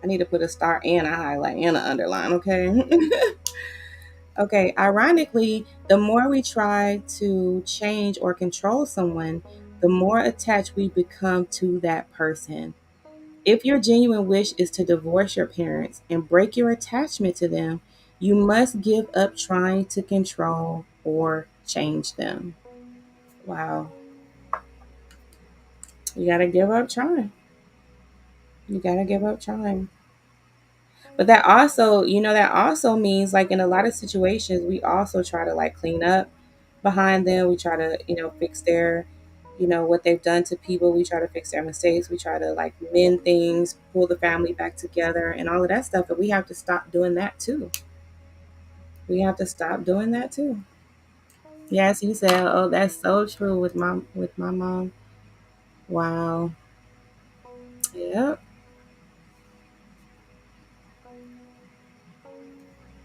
I need to put a star and a highlight and an underline, okay? Okay, ironically, the more we try to change or control someone, the more attached we become to that person. If your genuine wish is to divorce your parents and break your attachment to them, you must give up trying to control or change them. Wow. You got to give up trying. You got to give up trying. But that also means like in a lot of situations, we also try to like clean up behind them. We try to, fix their, what they've done to people. We try to fix their mistakes. We try to like mend things, pull the family back together and all of that stuff. But we have to stop doing that too. We have to stop doing that too. Yes, you said, oh, that's so true with my mom. Wow. Yep.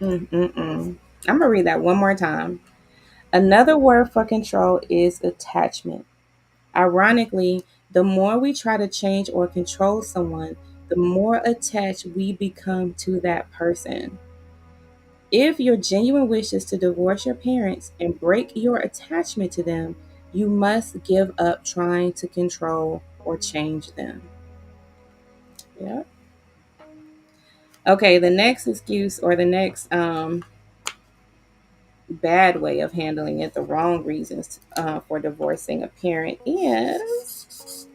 Mm-mm-mm. I'm gonna read that one more time. Another word for control is attachment. Ironically, the more we try to change or control someone, the more attached we become to that person. If your genuine wish is to divorce your parents and break your attachment to them, you must give up trying to control or change them. Yeah. Okay, the next excuse or the next bad way of handling it, the wrong reasons for divorcing a parent is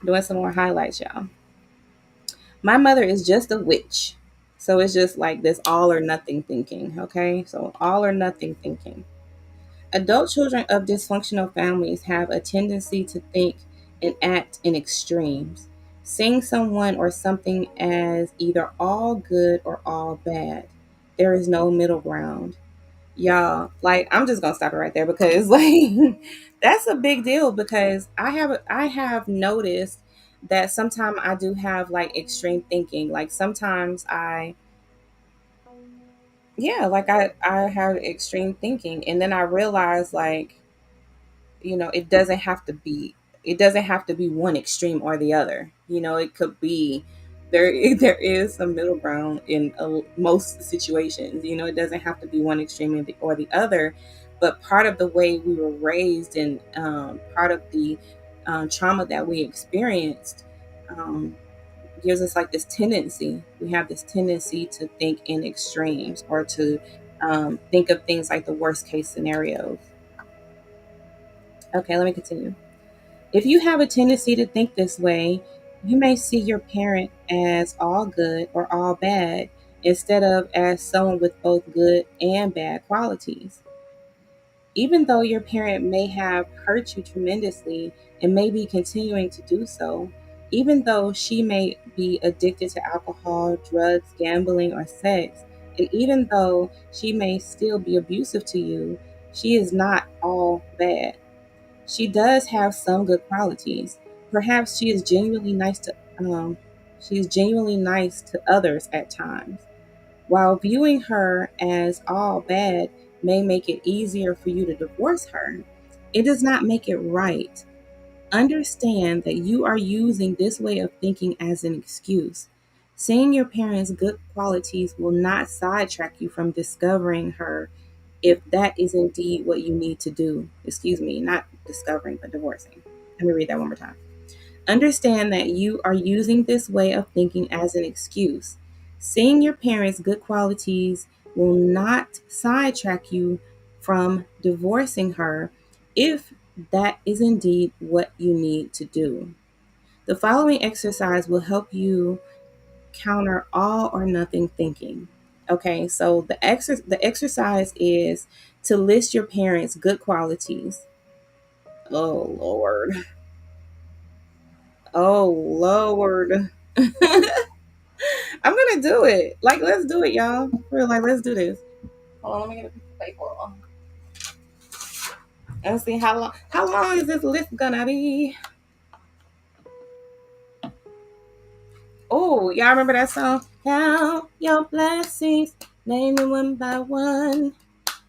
doing some more highlights, y'all. My mother is just a witch. So it's just like this all or nothing thinking, okay? So all or nothing thinking. Adult children of dysfunctional families have a tendency to think and act in extremes, seeing someone or something as either all good or all bad. There is no middle ground. Y'all, like I'm just gonna stop it right there because like that's a big deal because I have noticed that sometimes I do have like extreme thinking. Like sometimes like I have extreme thinking and then I realize like, it doesn't have to be. it doesn't have to be one extreme or the other. It could be there. There is some middle ground in most situations. It doesn't have to be one extreme or the other. But part of the way we were raised and part of the trauma that we experienced um, gives us like this tendency. We have this tendency to think in extremes or to think of things like the worst case scenarios. Okay, let me continue. If you have a tendency to think this way, you may see your parent as all good or all bad instead of as someone with both good and bad qualities. Even though your parent may have hurt you tremendously and may be continuing to do so, even though she may be addicted to alcohol, drugs, gambling, or sex, and even though she may still be abusive to you, she is not all bad. She does have some good qualities. Perhaps um, she is genuinely nice to others at times. While viewing her as all bad may make it easier for you to divorce her, it does not make it right. Understand that you are using this way of thinking as an excuse. Seeing your parents' good qualities will not sidetrack you from discovering her if that is indeed what you need to do. Excuse me, not discovering, but divorcing. Let me read that one more time. Understand that you are using this way of thinking as an excuse. Seeing your parents' good qualities will not sidetrack you from divorcing her if that is indeed what you need to do. The following exercise will help you counter all or nothing thinking. Okay, so the exercise is to list your parents' good qualities. Oh Lord. Oh Lord. I'm gonna do it. Like, let's do it, y'all. For real, like, let's do this. Hold on, let me get a piece of paper. Let's see how long. How long is this list gonna be? Oh, y'all remember that song? Count your blessings, name them one by one.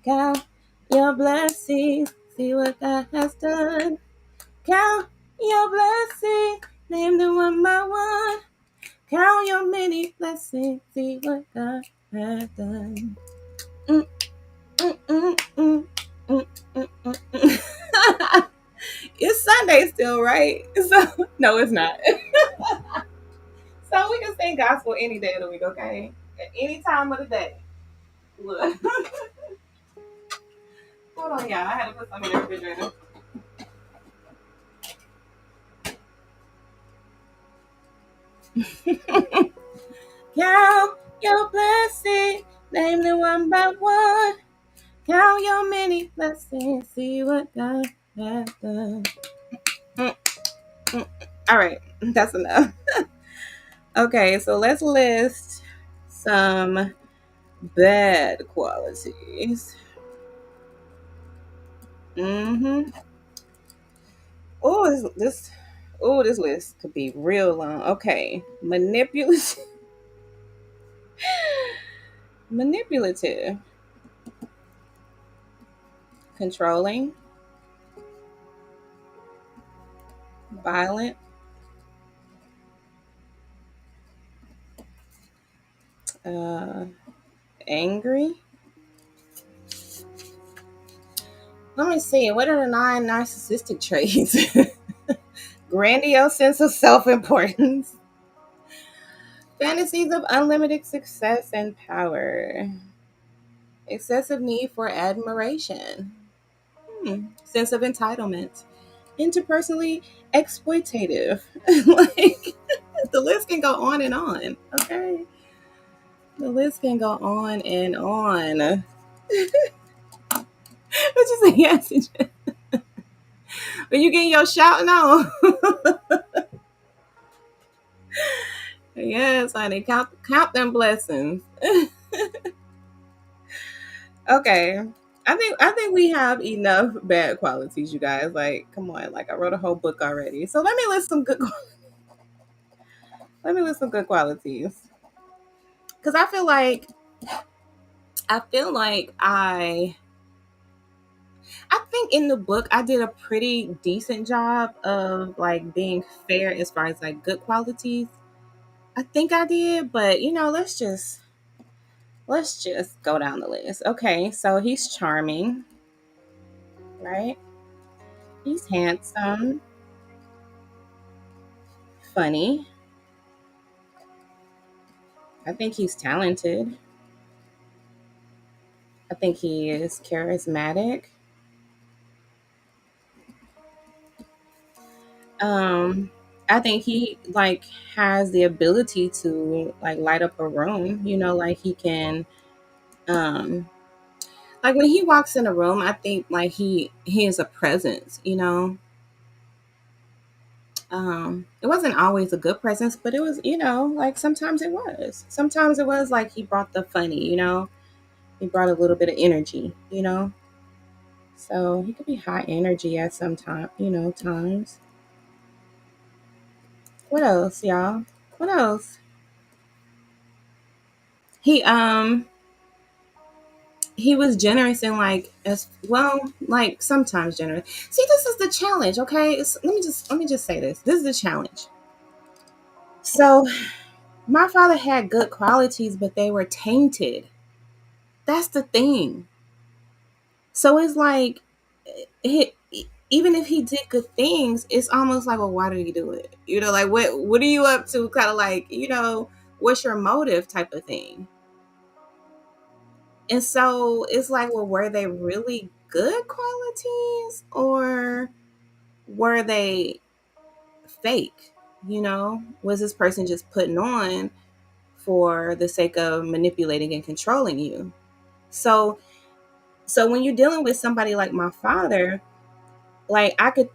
Count your blessings, see what God has done. Count your blessings, name them one by one. Count your many blessings, see what God has done. Mm, mm, mm, mm, mm, mm, mm, mm. It's Sunday still, right? So no, it's not. So we can sing gospel any day of the week, okay? At any time of the day. Look. Hold on, y'all. I had to put some in the refrigerator. Count your blessings, name them one by one. Count your many blessings, see what God has done. Mm, mm. All right, that's enough. Okay, so let's list some bad qualities. Mm-hmm. Oh, this list could be real long. Okay, manipulative, manipulative, controlling, violent, uh, angry. Let me see. What are the 9 narcissistic traits? Grandiose sense of self-importance, fantasies of unlimited success and power, excessive need for admiration, sense of entitlement, interpersonally exploitative. Like, the list can go on and on. Okay, the list can go on and on. What you say? Yes, but you getting your shouting on. Yes, honey. Count them blessings. Okay. I think we have enough bad qualities, you guys. Like, come on. Like, I wrote a whole book already. So let me list some good qualities. Cuz I feel like I think in the book I did a pretty decent job of like being fair as far as like good qualities. I think I did, but let's just go down the list. Okay, so he's charming, right? He's handsome, funny. I think he's talented. I think he is charismatic. Um, I think he like has the ability to like light up a room. Like he can like when he walks in a room, I think like he is a presence. It wasn't always a good presence, but it was, like sometimes it was. Sometimes it was like he brought the funny. He brought a little bit of energy. So he could be high energy at some times. What else, y'all? What else? He he was generous and like as well, like sometimes generous. See, this is the challenge, okay? Let me just say this. This is the challenge. So my father had good qualities, but they were tainted. That's the thing. So it's like he, even if he did good things, it's almost like, well, why did he do it? Like what are you up to? Kind of like, what's your motive type of thing. And so it's like, well, were they really good qualities or were they fake? Was this person just putting on for the sake of manipulating and controlling you? So when you're dealing with somebody like my father, like I could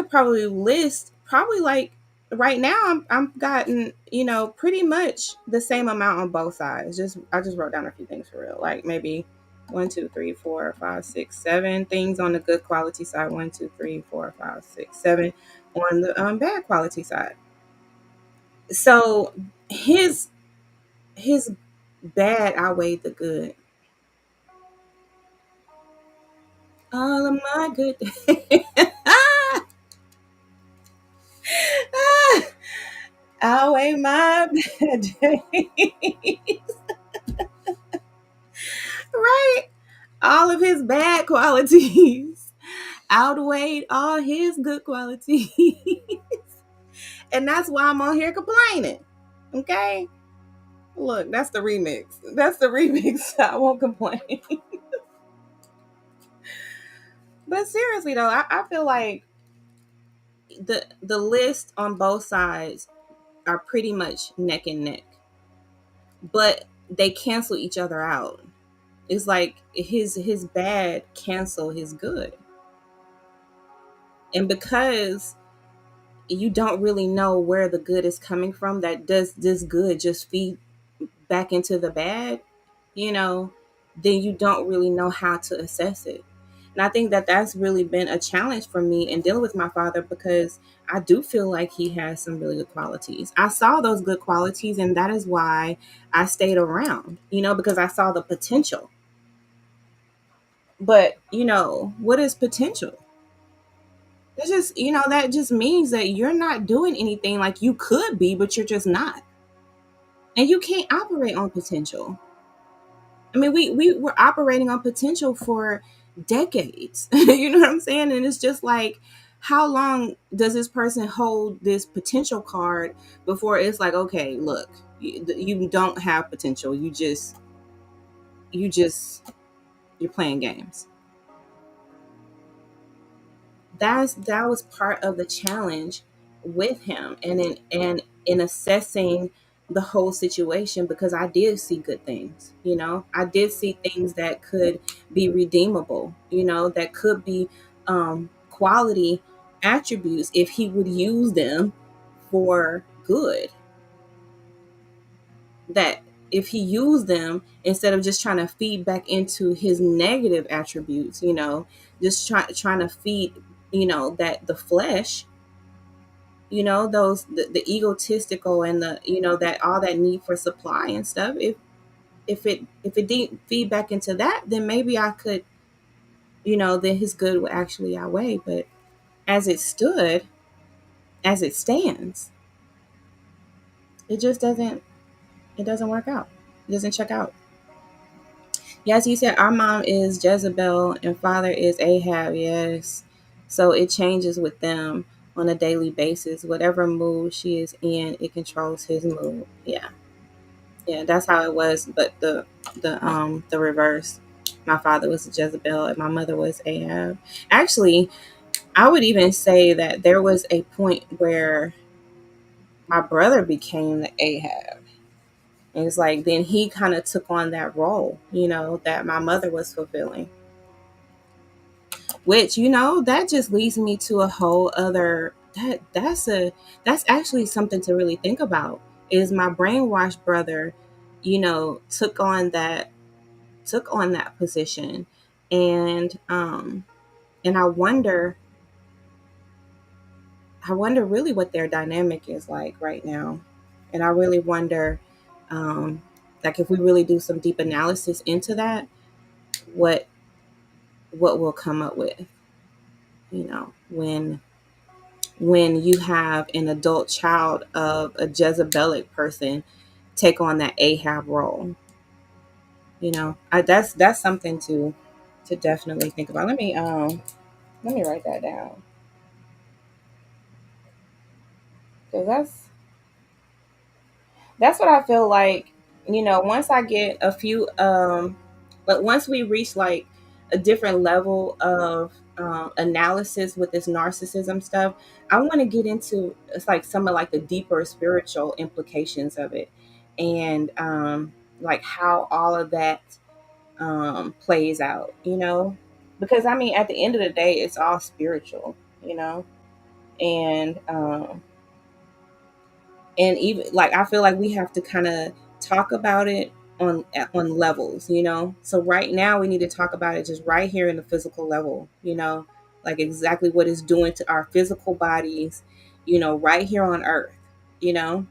probably list probably like right now I'm gotten pretty much the same amount on both sides. I just wrote down a few things for real, like maybe 1, 2, 3, 4, 5, 6, 7 things on the good quality side, 1, 2, 3, 4, 5, 6, 7 on the bad quality side. So his his bad outweighed the good. All of my good outweigh my bad days. Right? All of his bad qualities outweighed all his good qualities. And that's why I'm on here complaining. Okay? Look, that's the remix. That's the remix. I won't complain. But seriously though, I feel like the list on both sides are pretty much neck and neck. But they cancel each other out. It's like his bad cancel his good. And because you don't really know where the good is coming from, that does this good just feed back into the bad, you know, then you don't really know how to assess it. And I think that that's really been a challenge for me in dealing with my father, because I do feel like he has some really good qualities. I saw those good qualities, and that is why I stayed around, because I saw the potential. But, what is potential? That just means that you're not doing anything like you could be, but you're just not. And you can't operate on potential. I mean, we were operating on potential for decades. You know what I'm saying? And it's just like, how long does this person hold this potential card before it's like, okay, look, you don't have potential. You're playing games. That was part of the challenge with him, and in assessing the whole situation, because I did see good things. I did see things that could be redeemable, that could be quality attributes if he would use them for good. That if he used them instead of just trying to feed back into his negative attributes, just trying to feed, that the flesh, those the egotistical, and the that all that need for supply and stuff. If it didn't feed back into that, then maybe I could then his good would actually outweigh. But as it stood, as it stands, it just doesn't work out. It doesn't check out. Yes, you said our mom is Jezebel and father is Ahab. Yes. So it changes with them on a daily basis. Whatever mood she is in, it controls his mood. Yeah. Yeah, that's how it was. But the reverse. My father was Jezebel and my mother was Ahab. Actually, I would even say that there was a point where my brother became the Ahab. And it's like then he kind of took on that role, that my mother was fulfilling. Which, that just leads me to a whole other that's actually something to really think about. Is my brainwashed brother, took on that position. And I wonder really what their dynamic is like right now. And I really wonder, um, like if we really do some deep analysis into that, what we'll come up with, when you have an adult child of a Jezebelic person take on that Ahab role. That's something to definitely think about. Let me write that down, because that's what I feel like. Once I get a few, but once we reach like a different level of analysis with this narcissism stuff, I want to get into it's like some of like the deeper spiritual implications of it, and like how all of that plays out. Because I mean, at the end of the day, it's all spiritual. And even like I feel like we have to kind of talk about it on levels. So right now we need to talk about it just right here in the physical level, like exactly what it's doing to our physical bodies, right here on earth. you know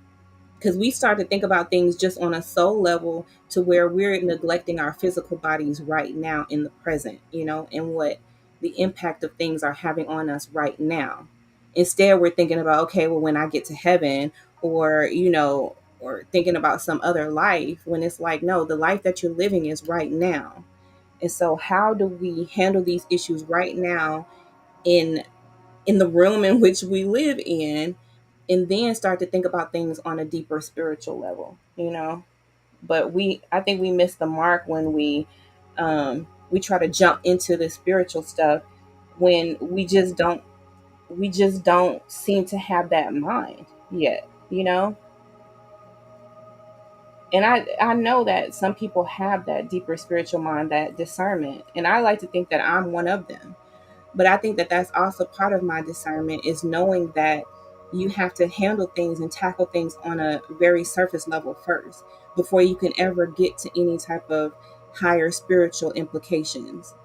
because we start to think about things just on a soul level to where we're neglecting our physical bodies right now in the present, and what the impact of things are having on us right now. Instead, we're thinking about, okay, well, when I get to heaven, or thinking about some other life, when it's like, no, the life that you're living is right now. And so, how do we handle these issues right now in the room in which we live in, and then start to think about things on a deeper spiritual level. But I think we miss the mark when we try to jump into the spiritual stuff when we just don't seem to have that mind yet. And I know that some people have that deeper spiritual mind, that discernment, and I like to think that I'm one of them. But I think that that's also part of my discernment, is knowing that you have to handle things and tackle things on a very surface level first before you can ever get to any type of higher spiritual implications.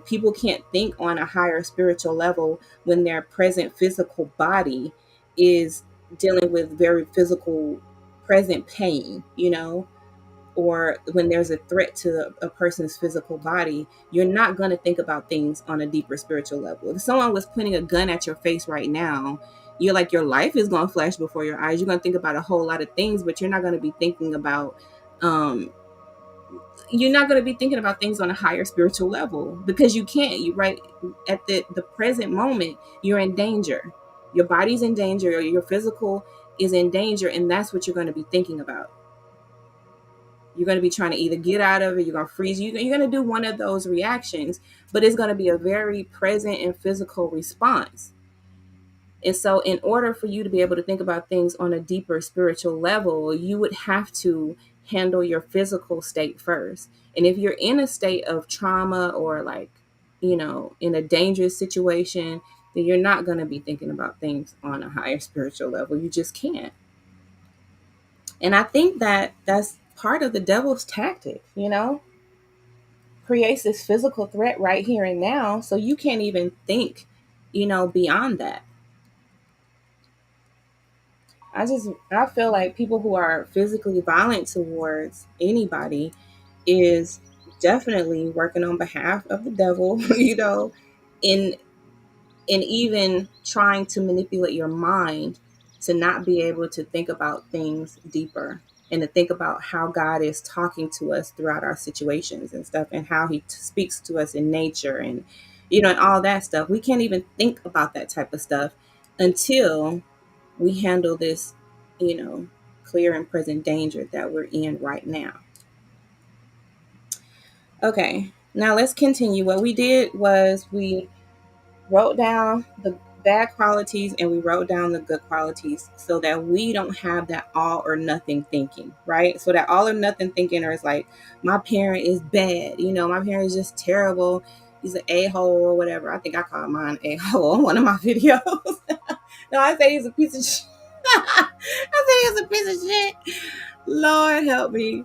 People can't think on a higher spiritual level when their present physical body is dealing with very physical present pain. Or when there's a threat to a person's physical body, you're not going to think about things on a deeper spiritual level. If someone was pointing a gun at your face right now, you're like, your life is going to flash before your eyes. You're going to think about a whole lot of things, but you're not going to be thinking about, things on a higher spiritual level, because you can't. You right at the present moment, you're in danger. Your body's in danger, or your physical is in danger, and that's what you're going to be thinking about. You're going to be trying to either get out of it, you're going to freeze, you're going to do one of those reactions, but it's going to be a very present and physical response. And so, in order for you to be able to think about things on a deeper spiritual level, you would have to handle your physical state first. And if you're in a state of trauma, or like, in a dangerous situation, then you're not going to be thinking about things on a higher spiritual level. You just can't. And I think that that's part of the devil's tactic. Creates this physical threat right here and now, so you can't even think beyond that. I feel like people who are physically violent towards anybody is definitely working on behalf of the devil, in even trying to manipulate your mind to not be able to think about things deeper and to think about how God is talking to us throughout our situations and stuff, and how he speaks to us in nature, and and all that stuff. We can't even think about that type of stuff until we handle this, you know, clear and present danger that we're in right now. Okay, now let's continue. What we did was we wrote down the bad qualities and we wrote down the good qualities so that we don't have that all or nothing thinking, right? So that all or nothing thinking is like, my parent is bad, my parent is just terrible. He's an a-hole or whatever. I think I called mine a-hole on one of my videos. No, I say he's a piece of shit. I say he's a piece of shit. Lord help me.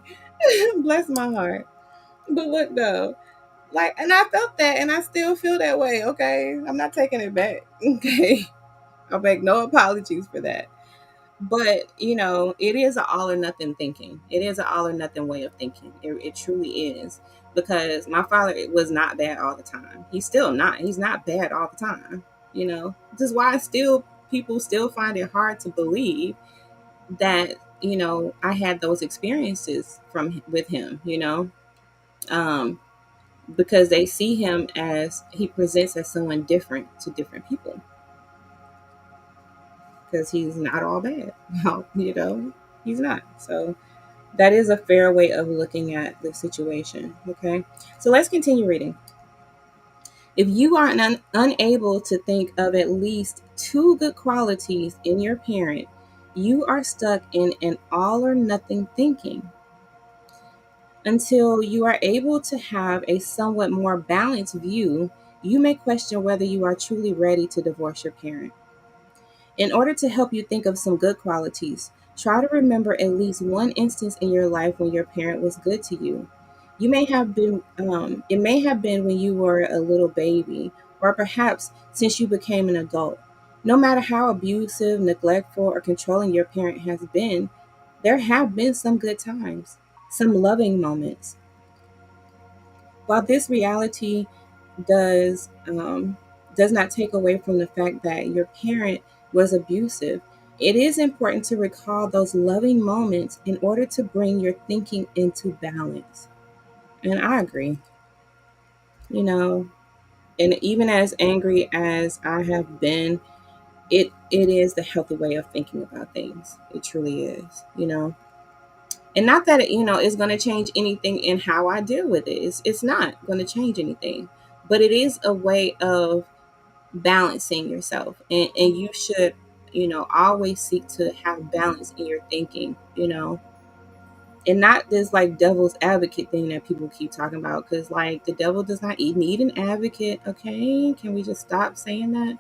Bless my heart. But look though, like, and I felt that and I still feel that way, okay? I'm not taking it back. Okay. I'll make no apologies for that. But, it is an all or nothing thinking. It is an all or nothing way of thinking. It truly is. Because my father was not bad all the time. He's still not. He's not bad all the time. This is why people still find it hard to believe that, I had those experiences with him. Um, because they see him as he presents as someone different to different people, because he's not all bad. Well, he's not. So that is a fair way of looking at the situation. Okay, so let's continue reading. If you are unable to think of at least two good qualities in your parent, you are stuck in an all or nothing thinking. Until you are able to have a somewhat more balanced view, you may question whether you are truly ready to divorce your parent. In order to help you think of some good qualities, try to remember at least one instance in your life when your parent was good to you. It may have been when you were a little baby, or perhaps since you became an adult. No matter how abusive, neglectful, or controlling your parent has been, there have been some good times, some loving moments. While this reality does not take away from the fact that your parent was abusive, it is important to recall those loving moments in order to bring your thinking into balance. And I agree, you know, and even as angry as I have been, it is the healthy way of thinking about things. It truly is. And not that it's going to change anything in how I deal with it. It's not going to change anything, but it is a way of balancing yourself, and you should always seek to have balance in your thinking, and not this like devil's advocate thing that people keep talking about, because like the devil does not need an advocate. Okay, can we just stop saying that?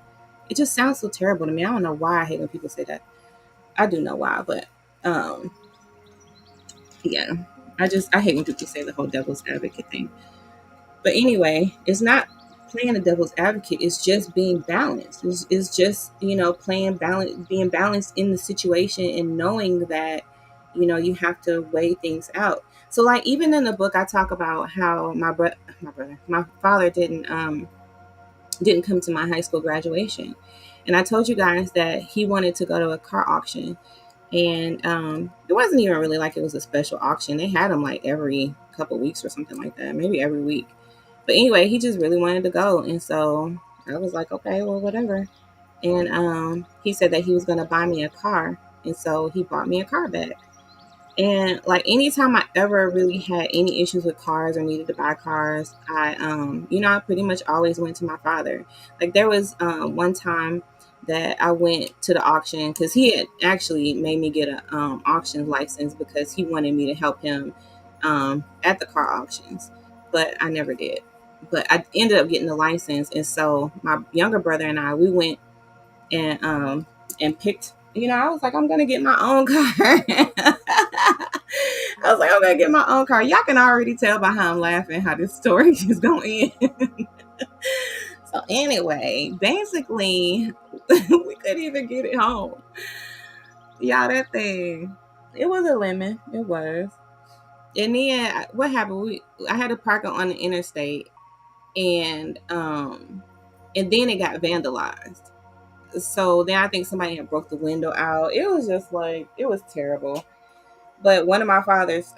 It just sounds so terrible to me. I don't know why I hate when people say that. I do know why, but um yeah, I hate when people say the whole devil's advocate thing. But anyway, it's not playing the devil's advocate. It's just being balanced. It's just, playing balance, being balanced in the situation, and knowing that, you have to weigh things out. So like, even in the book, I talk about how my father didn't come to my high school graduation. And I told you guys that he wanted to go to a car auction. And it wasn't even really like it was a special auction. They had them like every couple weeks or something like that, maybe every week. But anyway, he just really wanted to go. And so I was like, okay, well, whatever. And he said that he was going to buy me a car. And so he bought me a car back. And like, anytime I ever really had any issues with cars or needed to buy cars, I pretty much always went to my father. Like, there was one time that I went to the auction, because he had actually made me get a auction license, because he wanted me to help him at the car auctions, but I never did. But I ended up getting the license, and so my younger brother and I, we went and picked. I was like, I'm gonna get my own car. I was like, I'm gonna get my own car. Y'all can already tell by how I'm laughing how this story is going to end. So anyway, basically, we couldn't even get it home. Y'all, that thing, it was a lemon. It was. And then what happened? I had to park it on the interstate, and then it got vandalized. So then I think somebody had broke the window out. It was just like, it was terrible. But one of my father's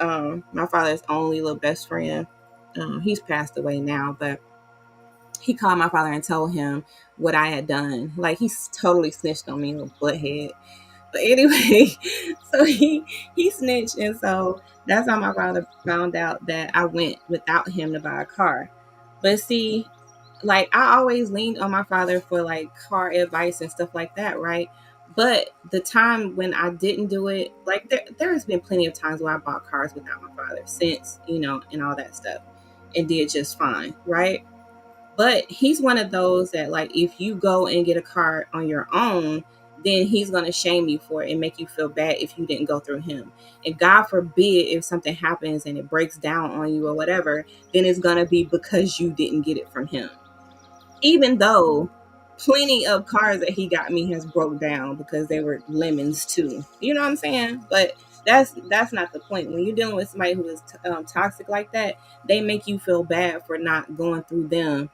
only little best friend, he's passed away now, but he called my father and told him what I had done. Like, he's totally snitched on me, little butthead. But anyway, so he snitched, and so that's how my father found out that I went without him to buy a car. But see, like, I always leaned on my father for like car advice and stuff like that, right? But the time when I didn't do it, like, there's been plenty of times where I bought cars without my father since, and all that stuff, and did just fine, right? But he's one of those that, like, if you go and get a car on your own, then he's going to shame you for it and make you feel bad if you didn't go through him. And God forbid if something happens and it breaks down on you or whatever, then it's going to be because you didn't get it from him. Even though plenty of cars that he got me has broke down because they were lemons too. You know what I'm saying? But that's not the point. When you're dealing with somebody who is toxic like that, they make you feel bad for not going through them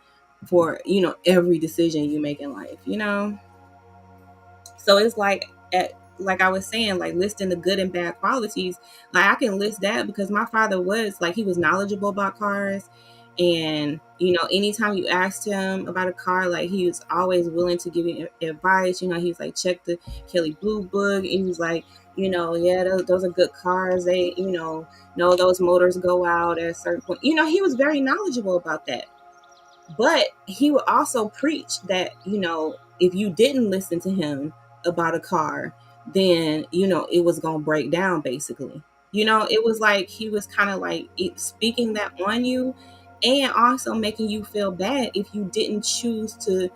for every decision you make in life. So it's like I was saying, like, listing the good and bad qualities. Like, I can list that because my father was like, he was knowledgeable about cars. And, anytime you asked him about a car, like, he was always willing to give you advice. He was like, check the Kelly Blue Book. And he was like, yeah, those are good cars. They, know those motors go out at a certain point. He was very knowledgeable about that. But he would also preach that, if you didn't listen to him about a car, then, it was going to break down, basically. It was like he was kind of like speaking that on you, and also making you feel bad if you didn't choose to,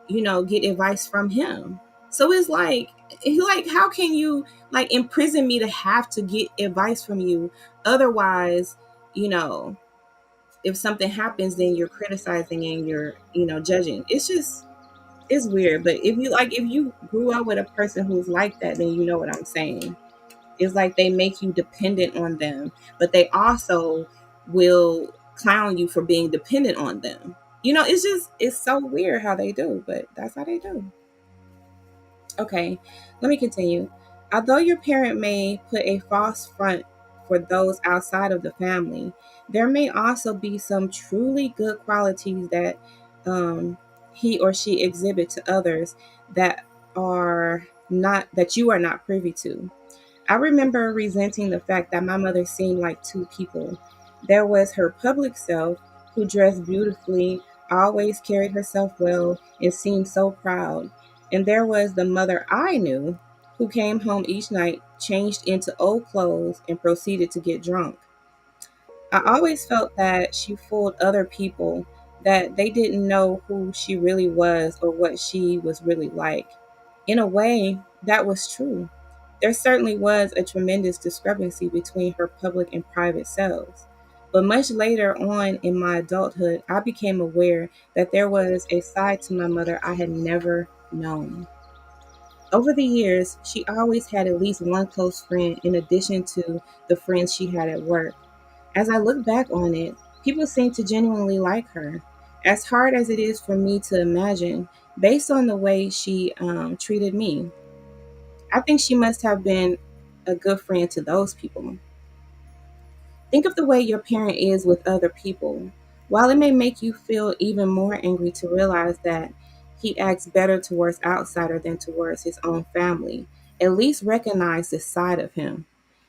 get advice from him. So it's like, how can you, like, imprison me to have to get advice from you? Otherwise, you know, if something happens, then you're criticizing and you're judging. It's weird. But if you grew up with a person who's like that, then you know what I'm saying. It's like they make you dependent on them, but they also will clown you for being dependent on them. It's so weird how they do, but that's how they do. Okay, let me continue. Although your parent may put a false front for those outside of the family, there may also be some truly good qualities that he or she exhibit to others that you are not privy to. I remember resenting the fact that my mother seemed like two people. There was her public self, who dressed beautifully, always carried herself well, and seemed so proud. And there was the mother I knew, who came home each night, changed into old clothes, and proceeded to get drunk. I always felt that she fooled other people, that they didn't know who she really was or what she was really like. In a way, that was true. There certainly was a tremendous discrepancy between her public and private selves. But much later on in my adulthood, I became aware that there was a side to my mother I had never known. Over the years, she always had at least one close friend in addition to the friends she had at work. As I look back on it, people seem to genuinely like her. As hard as it is for me to imagine, based on the way she treated me, I think she must have been a good friend to those people. Think of the way your parent is with other people. While it may make you feel even more angry to realize that he acts better towards outsider than towards his own family, at least recognize this side of him.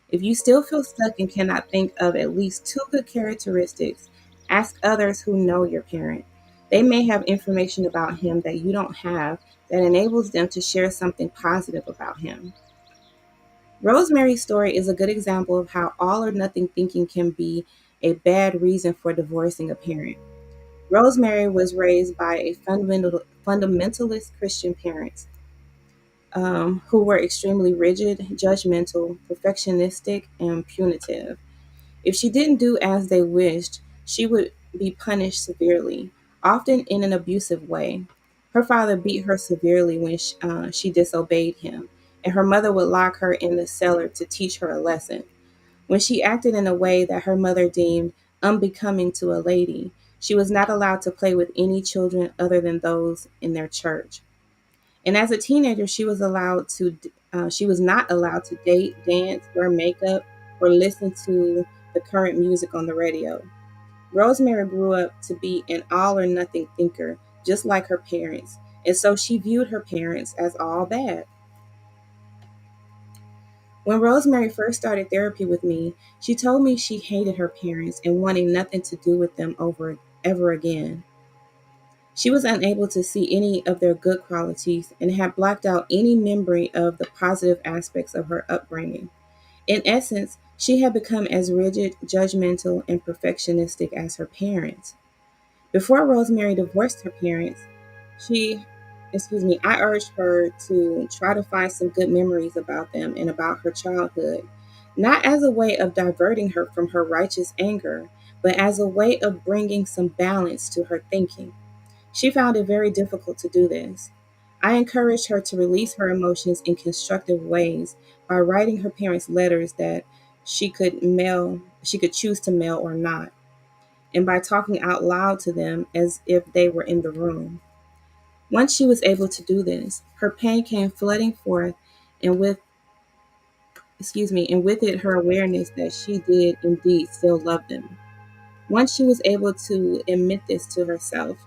If you still feel stuck and cannot think of at least two good characteristics, ask others who know your parent. They may have information about him that you don't have that enables them to share something positive about him. Rosemary's story is a good example of how all or nothing thinking can be a bad reason for divorcing a parent. Rosemary was raised by a fundamentalist Christian parents who were extremely rigid, judgmental, perfectionistic, and punitive. If she didn't do as they wished, she would be punished severely, often in an abusive way. Her father beat her severely when she disobeyed him, and her mother would lock her in the cellar to teach her a lesson. When she acted in a way that her mother deemed unbecoming to a lady, she was not allowed to play with any children other than those in their church. And as a teenager, she was not allowed to date, dance, wear makeup, or listen to the current music on the radio. Rosemary grew up to be an all or nothing thinker, just like her parents, and so she viewed her parents as all bad. When Rosemary first started therapy with me, she told me she hated her parents and wanted nothing to do with them over ever again. She was unable to see any of their good qualities and had blocked out any memory of the positive aspects of her upbringing. In essence, she had become as rigid, judgmental, and perfectionistic as her parents. Before Rosemary divorced her parents, she, I urged her to try to find some good memories about them and about her childhood, not as a way of diverting her from her righteous anger, but as a way of bringing some balance to her thinking. She found it very difficult to do this. I encouraged her to release her emotions in constructive ways by writing her parents letters that she could choose to mail or not, and by talking out loud to them as if they were in the room. Once she was able to do this, her pain came flooding forth, and with it her awareness that she did indeed still love them. Once she was able to admit this to herself,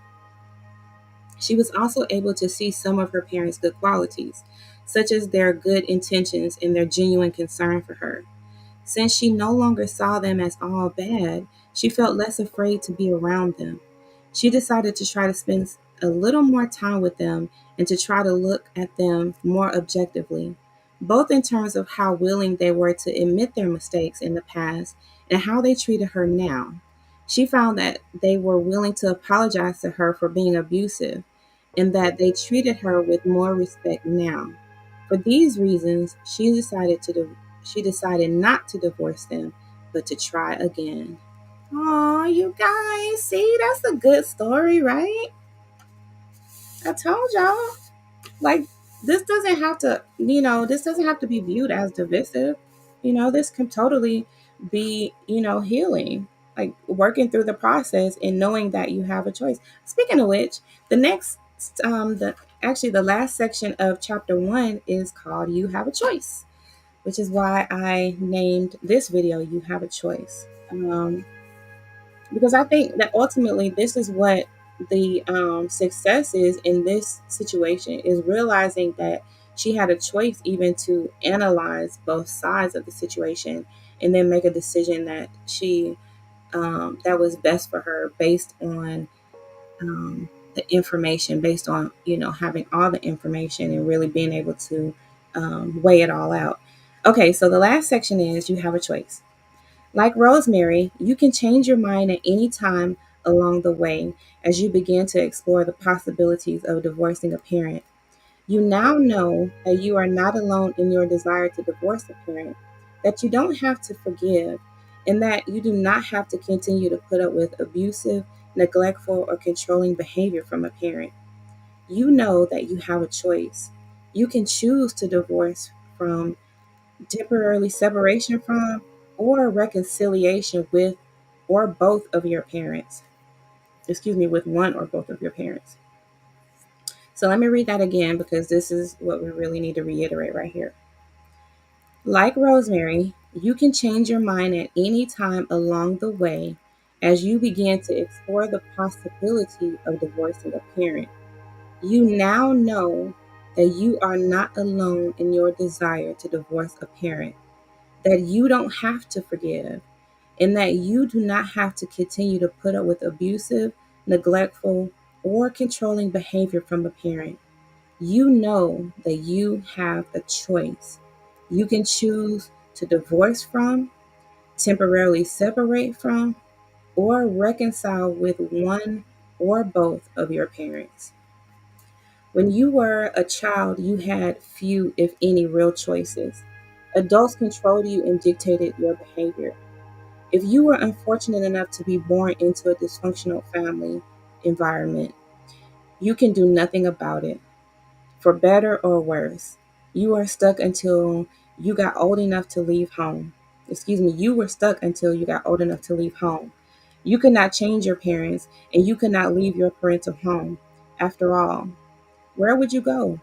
she was also able to see some of her parents' good qualities, such as their good intentions and their genuine concern for her. Since she no longer saw them as all bad, she felt less afraid to be around them. She decided to try to spend a little more time with them and to try to look at them more objectively, both in terms of how willing they were to admit their mistakes in the past and how they treated her now. She found that they were willing to apologize to her for being abusive and that they treated her with more respect now. For these reasons, she decided not to divorce them, but to try again. Oh, you guys, see, that's a good story, right? I told y'all. Like, this doesn't have to, this doesn't have to be viewed as divisive. This can totally be, healing. Like working through the process and knowing that you have a choice. Speaking of which, the next, the last section of chapter 1 is called "You Have a Choice," which is why I named this video "You Have a Choice." Because I think that ultimately this is what the success is in this situation, is realizing that she had a choice even to analyze both sides of the situation and then make a decision that that was best for her based on the information, based on having all the information and really being able to weigh it all out. Okay, so the last section is "You have a choice." Like Rosemary, you can change your mind at any time along the way as you begin to explore the possibilities of divorcing a parent. You now know that you are not alone in your desire to divorce a parent, that you don't have to forgive, and that you do not have to continue to put up with abusive, neglectful, or controlling behavior from a parent. You know that you have a choice. You can choose to divorce from, temporarily separation from, or reconciliation with or both of your parents. With one or both of your parents. So let me read that again because this is what we really need to reiterate right here. Like Rosemary, you can change your mind at any time along the way as you begin to explore the possibility of divorcing a parent. You now know that you are not alone in your desire to divorce a parent, that you don't have to forgive, and that you do not have to continue to put up with abusive, neglectful, or controlling behavior from a parent. You know that you have a choice. You can choose to divorce from, temporarily separate from, or reconcile with one or both of your parents. When you were a child, you had few, if any, real choices. Adults controlled you and dictated your behavior. If you were unfortunate enough to be born into a dysfunctional family environment, you can do nothing about it, for better or worse. You are stuck until you got old enough to leave home. You were stuck until you got old enough to leave home. You could not change your parents, and you could not leave your parental home. After all, where would you go?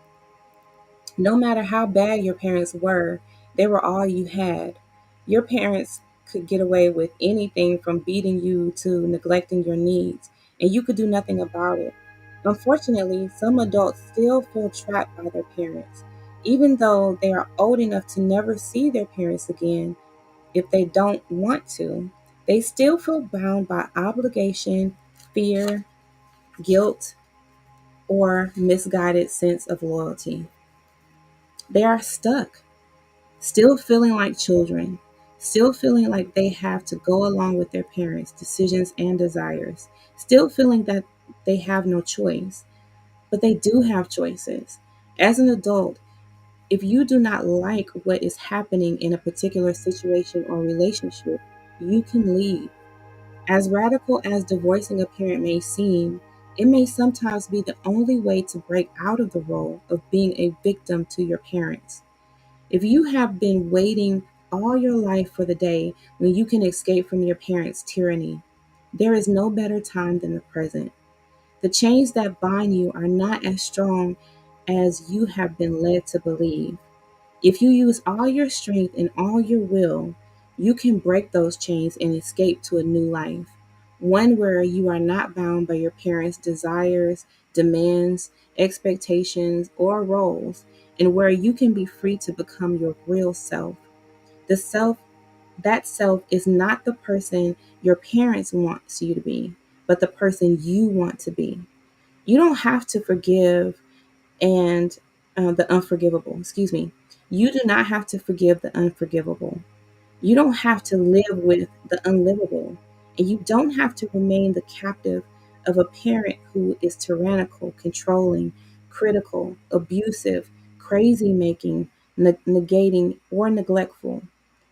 No matter how bad your parents were, they were all you had. Your parents could get away with anything from beating you to neglecting your needs, and you could do nothing about it. Unfortunately, some adults still feel trapped by their parents. Even though they are old enough to never see their parents again, if they don't want to, they still feel bound by obligation, fear, guilt, or misguided sense of loyalty. They are stuck, still feeling like children, still feeling like they have to go along with their parents' decisions and desires, still feeling that they have no choice. But they do have choices. As an adult, if you do not like what is happening in a particular situation or relationship, you can leave. As radical as divorcing a parent may seem, it may sometimes be the only way to break out of the role of being a victim to your parents. If you have been waiting all your life for the day when you can escape from your parents' tyranny, there is no better time than the present. The chains that bind you are not as strong as you have been led to believe. If you use all your strength and all your will, you can break those chains and escape to a new life. One where you are not bound by your parents' desires, demands, expectations, or roles, and where you can be free to become your real self. The self that self is not the person your parents want you to be, but the person you want to be. You don't have to forgive and the unforgivable. Excuse me. You do not have to forgive the unforgivable. You don't have to live with the unlivable. And you don't have to remain the captive of a parent who is tyrannical, controlling, critical, abusive, crazy making, negating, or neglectful.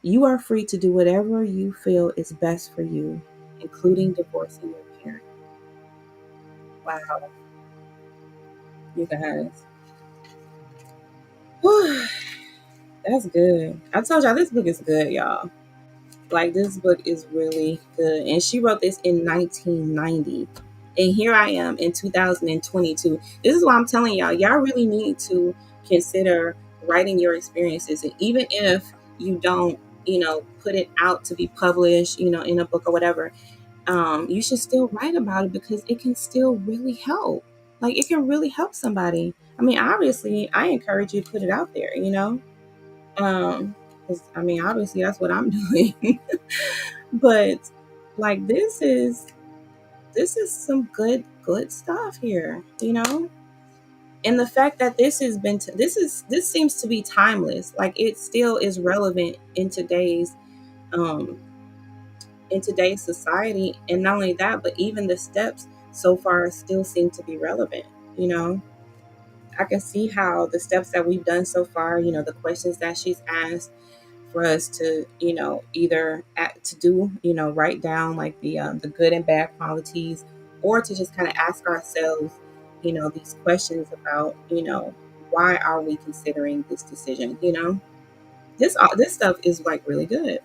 You are free to do whatever you feel is best for you, including divorcing your parent. Wow, you guys. That's good. I told y'all this book is good, y'all. Like this book is really good. And she wrote this in 1990. And here I am in 2022. This is why I'm telling y'all, y'all really need to consider writing your experiences. And even if you don't, put it out to be published, in a book or whatever, you should still write about it because it can still really help. Like it can really help somebody. I mean, obviously, I encourage you to put it out there. Um, 'Cause, I mean, obviously that's what I'm doing. But like this is some good stuff here. And the fact that this has been this seems to be timeless. Like it still is relevant um in today's society, and not only that, but even the steps so far still seem to be relevant, you know. I can see how the steps that we've done so far, the questions that she's asked for us to, either act, to do, write down like the good and bad qualities, or to just kind of ask ourselves, these questions about, why are we considering this decision? This stuff is like really good.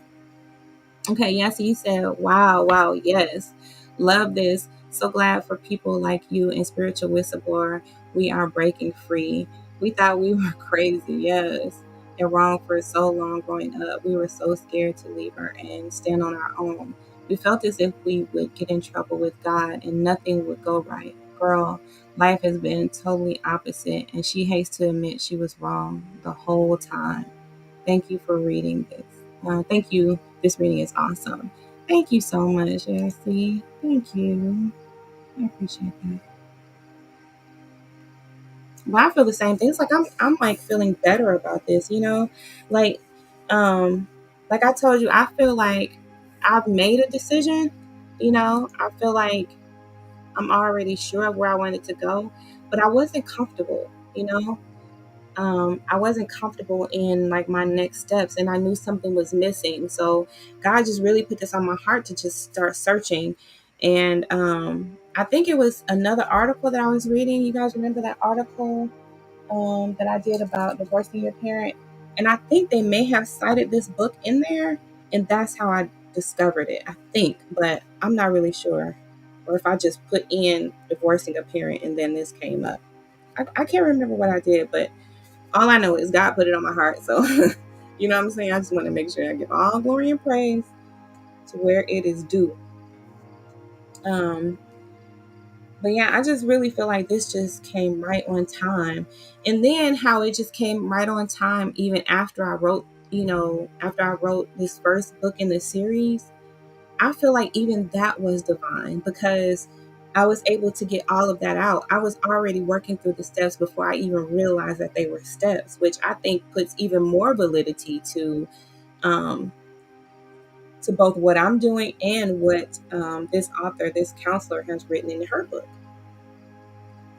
Okay, yeah, so you said, wow, wow, yes. Love this. So glad for people like you and Spiritual Whistleblower. We are breaking free. We thought we were crazy, yes, and wrong for so long growing up. We were so scared to leave her and stand on our own. We felt as if we would get in trouble with God and nothing would go right. Girl, life has been totally opposite, and she hates to admit she was wrong the whole time. Thank you for reading this. Thank you. This reading is awesome. Thank you so much, Ashley. Thank you. I appreciate that. Well, I feel the same thing. It's like I'm like feeling better about this. Like um like I told you, I feel like I've made a decision. I feel like I'm already sure of where I wanted to go, but I wasn't comfortable. I wasn't comfortable in like my next steps, and I knew something was missing. So God just really put this on my heart to just start searching. And I think it was another article that I was reading. You guys remember that article that I did about divorcing your parent? And I think they may have cited this book in there. And that's how I discovered it, I think, but I'm not really sure. Or if I just put in divorcing a parent and then this came up. I can't remember what I did, but all I know is God put it on my heart. So, you know what I'm saying? I just want to make sure I give all glory and praise to where it is due. Um, but yeah, I just really feel like this just came right on time. And then how it just came right on time, even after I wrote, after I wrote this first book in the series, I feel like even that was divine because I was able to get all of that out. I was already working through the steps before I even realized that they were steps, which I think puts even more validity um, to both what I'm doing and what this author, this counselor, has written in her book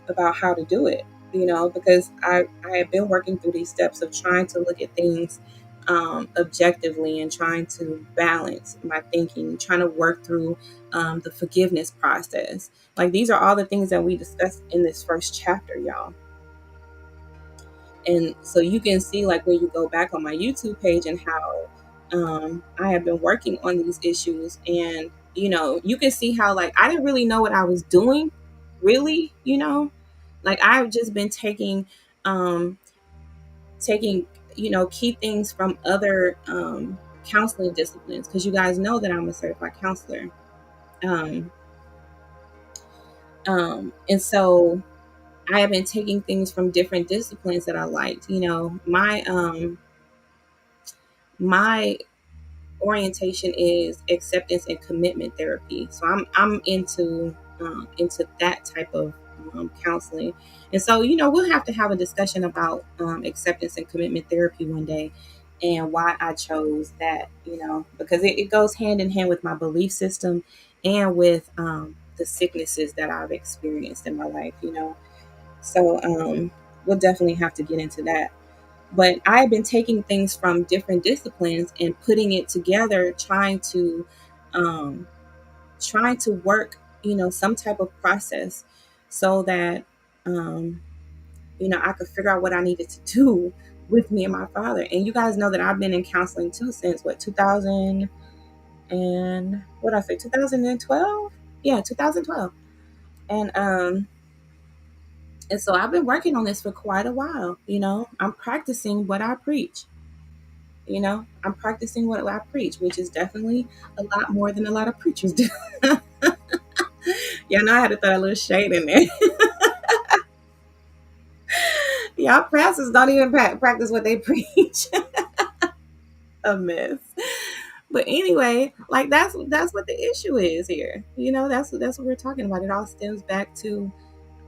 about how to do it. Because I have been working through these steps of trying to look at things objectively and trying to balance my thinking, trying to work through the forgiveness process. Like these are all the things that we discussed in this first chapter, y'all. And so you can see, like, when you go back on my YouTube page and how I have been working on these issues. And, you can see how, like, I didn't really know what I was doing, really, like I've just been um, taking, key things from other counseling disciplines. Because you guys know that I'm a certified counselor. Um, and so I have been taking things from different disciplines that I liked. My orientation is acceptance and commitment therapy. So I'm into that type of counseling. And so we'll have to have a discussion about acceptance and commitment therapy one day, and why I chose that. Because it goes hand in hand with my belief system and with the sicknesses that I've experienced in my life. So we'll definitely have to get into that. But I've been taking things from different disciplines and putting it together, um, trying to work, some type of process so that, um, I could figure out what I needed to do with me and my father. And you guys know that I've been in counseling too since what, 2000 and what did I say, 2012? Yeah, 2012. And and so I've been working on this for quite a while. I'm practicing what I preach. I'm practicing what I preach, which is definitely a lot more than a lot of preachers do. Yeah, I know I had to throw a little shade in there. Y'all pastors don't even practice what they preach. A mess. But anyway, like that's what the issue is here. That's what we're talking about. It all stems back to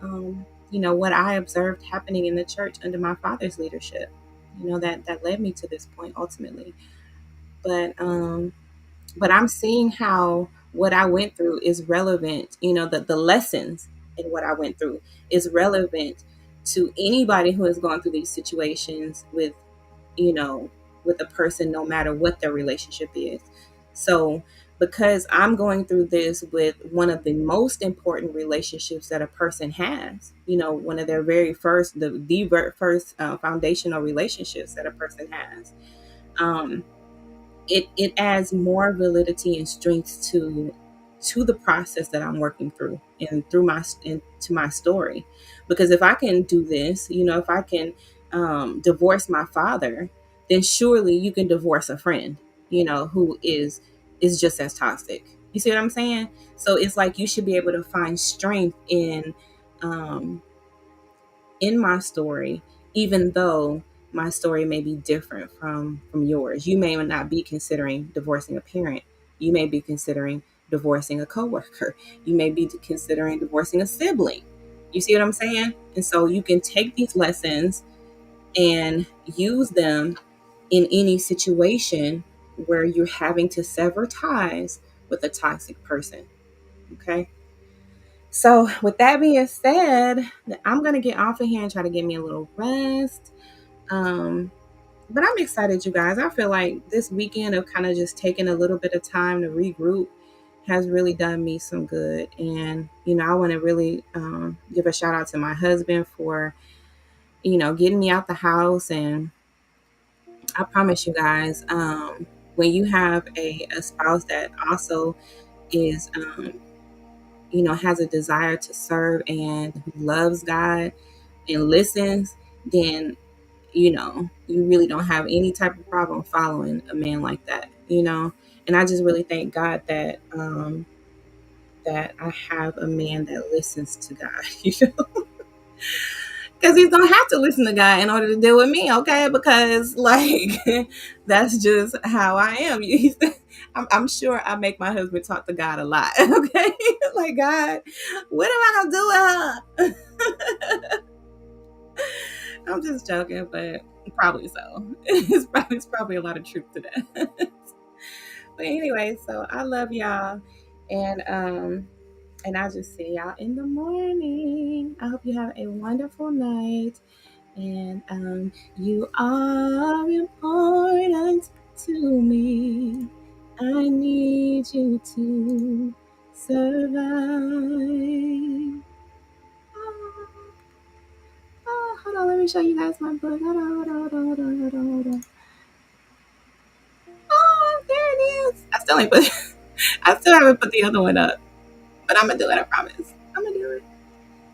what I observed happening in the church under my father's leadership. That led me to this point ultimately. But I'm seeing how what I went through is relevant. The lessons in what I went through is relevant to anybody who has gone through these situations you know, with a person, no matter what their relationship is. So, because I'm going through this with one of the most important relationships that a person has, one of their very first, first foundational relationships that a person has, um, it adds more validity and strength to the process that I'm working through and into my story. Because if I can do this, if I can divorce my father, then surely you can divorce a friend, who is just as toxic. You see what I'm saying? So it's like you should be able to find strength um, in my story, even though my story may be different from yours. You may not be considering divorcing a parent. You may be considering divorcing a coworker. You may be considering divorcing a sibling. You see what I'm saying? And so you can take these lessons and use them in any situation where you're having to sever ties with a toxic person. Okay? So, with that being said, I'm going to get off of here and try to get me a little rest. Um, but I'm excited, you guys. I feel like this weekend of kind of just taking a little bit of time to regroup has really done me some good. And, I want to really give a shout out to my husband for, getting me out the house. And I promise you guys, when you have a spouse that also is, has a desire to serve and who loves God and listens, then, you really don't have any type of problem following a man like that. And I just really thank God that I have a man that listens to God, because he's gonna have to listen to God in order to deal with me, okay? Because like that's just how I am. I'm sure I make my husband talk to God a lot, okay? Like, God, what am I gonna do with her? I'm just joking, but probably so. It's probably a lot of truth to that. But anyway, so I love y'all, and I'll just see y'all in the morning. I hope you have a wonderful night. And you are important to me. I need you to survive. Oh, hold on, let me show you guys my book. Hold on, hold on, hold on, hold on, hold on, hold on. Oh, there it is. I still haven't put the other one up, but I'm gonna do it. I promise. I'm gonna do it.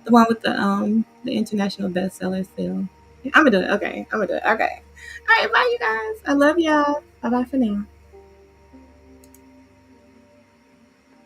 The one with the international bestseller sale. I'm gonna do it. Okay, I'm gonna do it. Okay. All right, bye, you guys. I love y'all. Bye bye for now.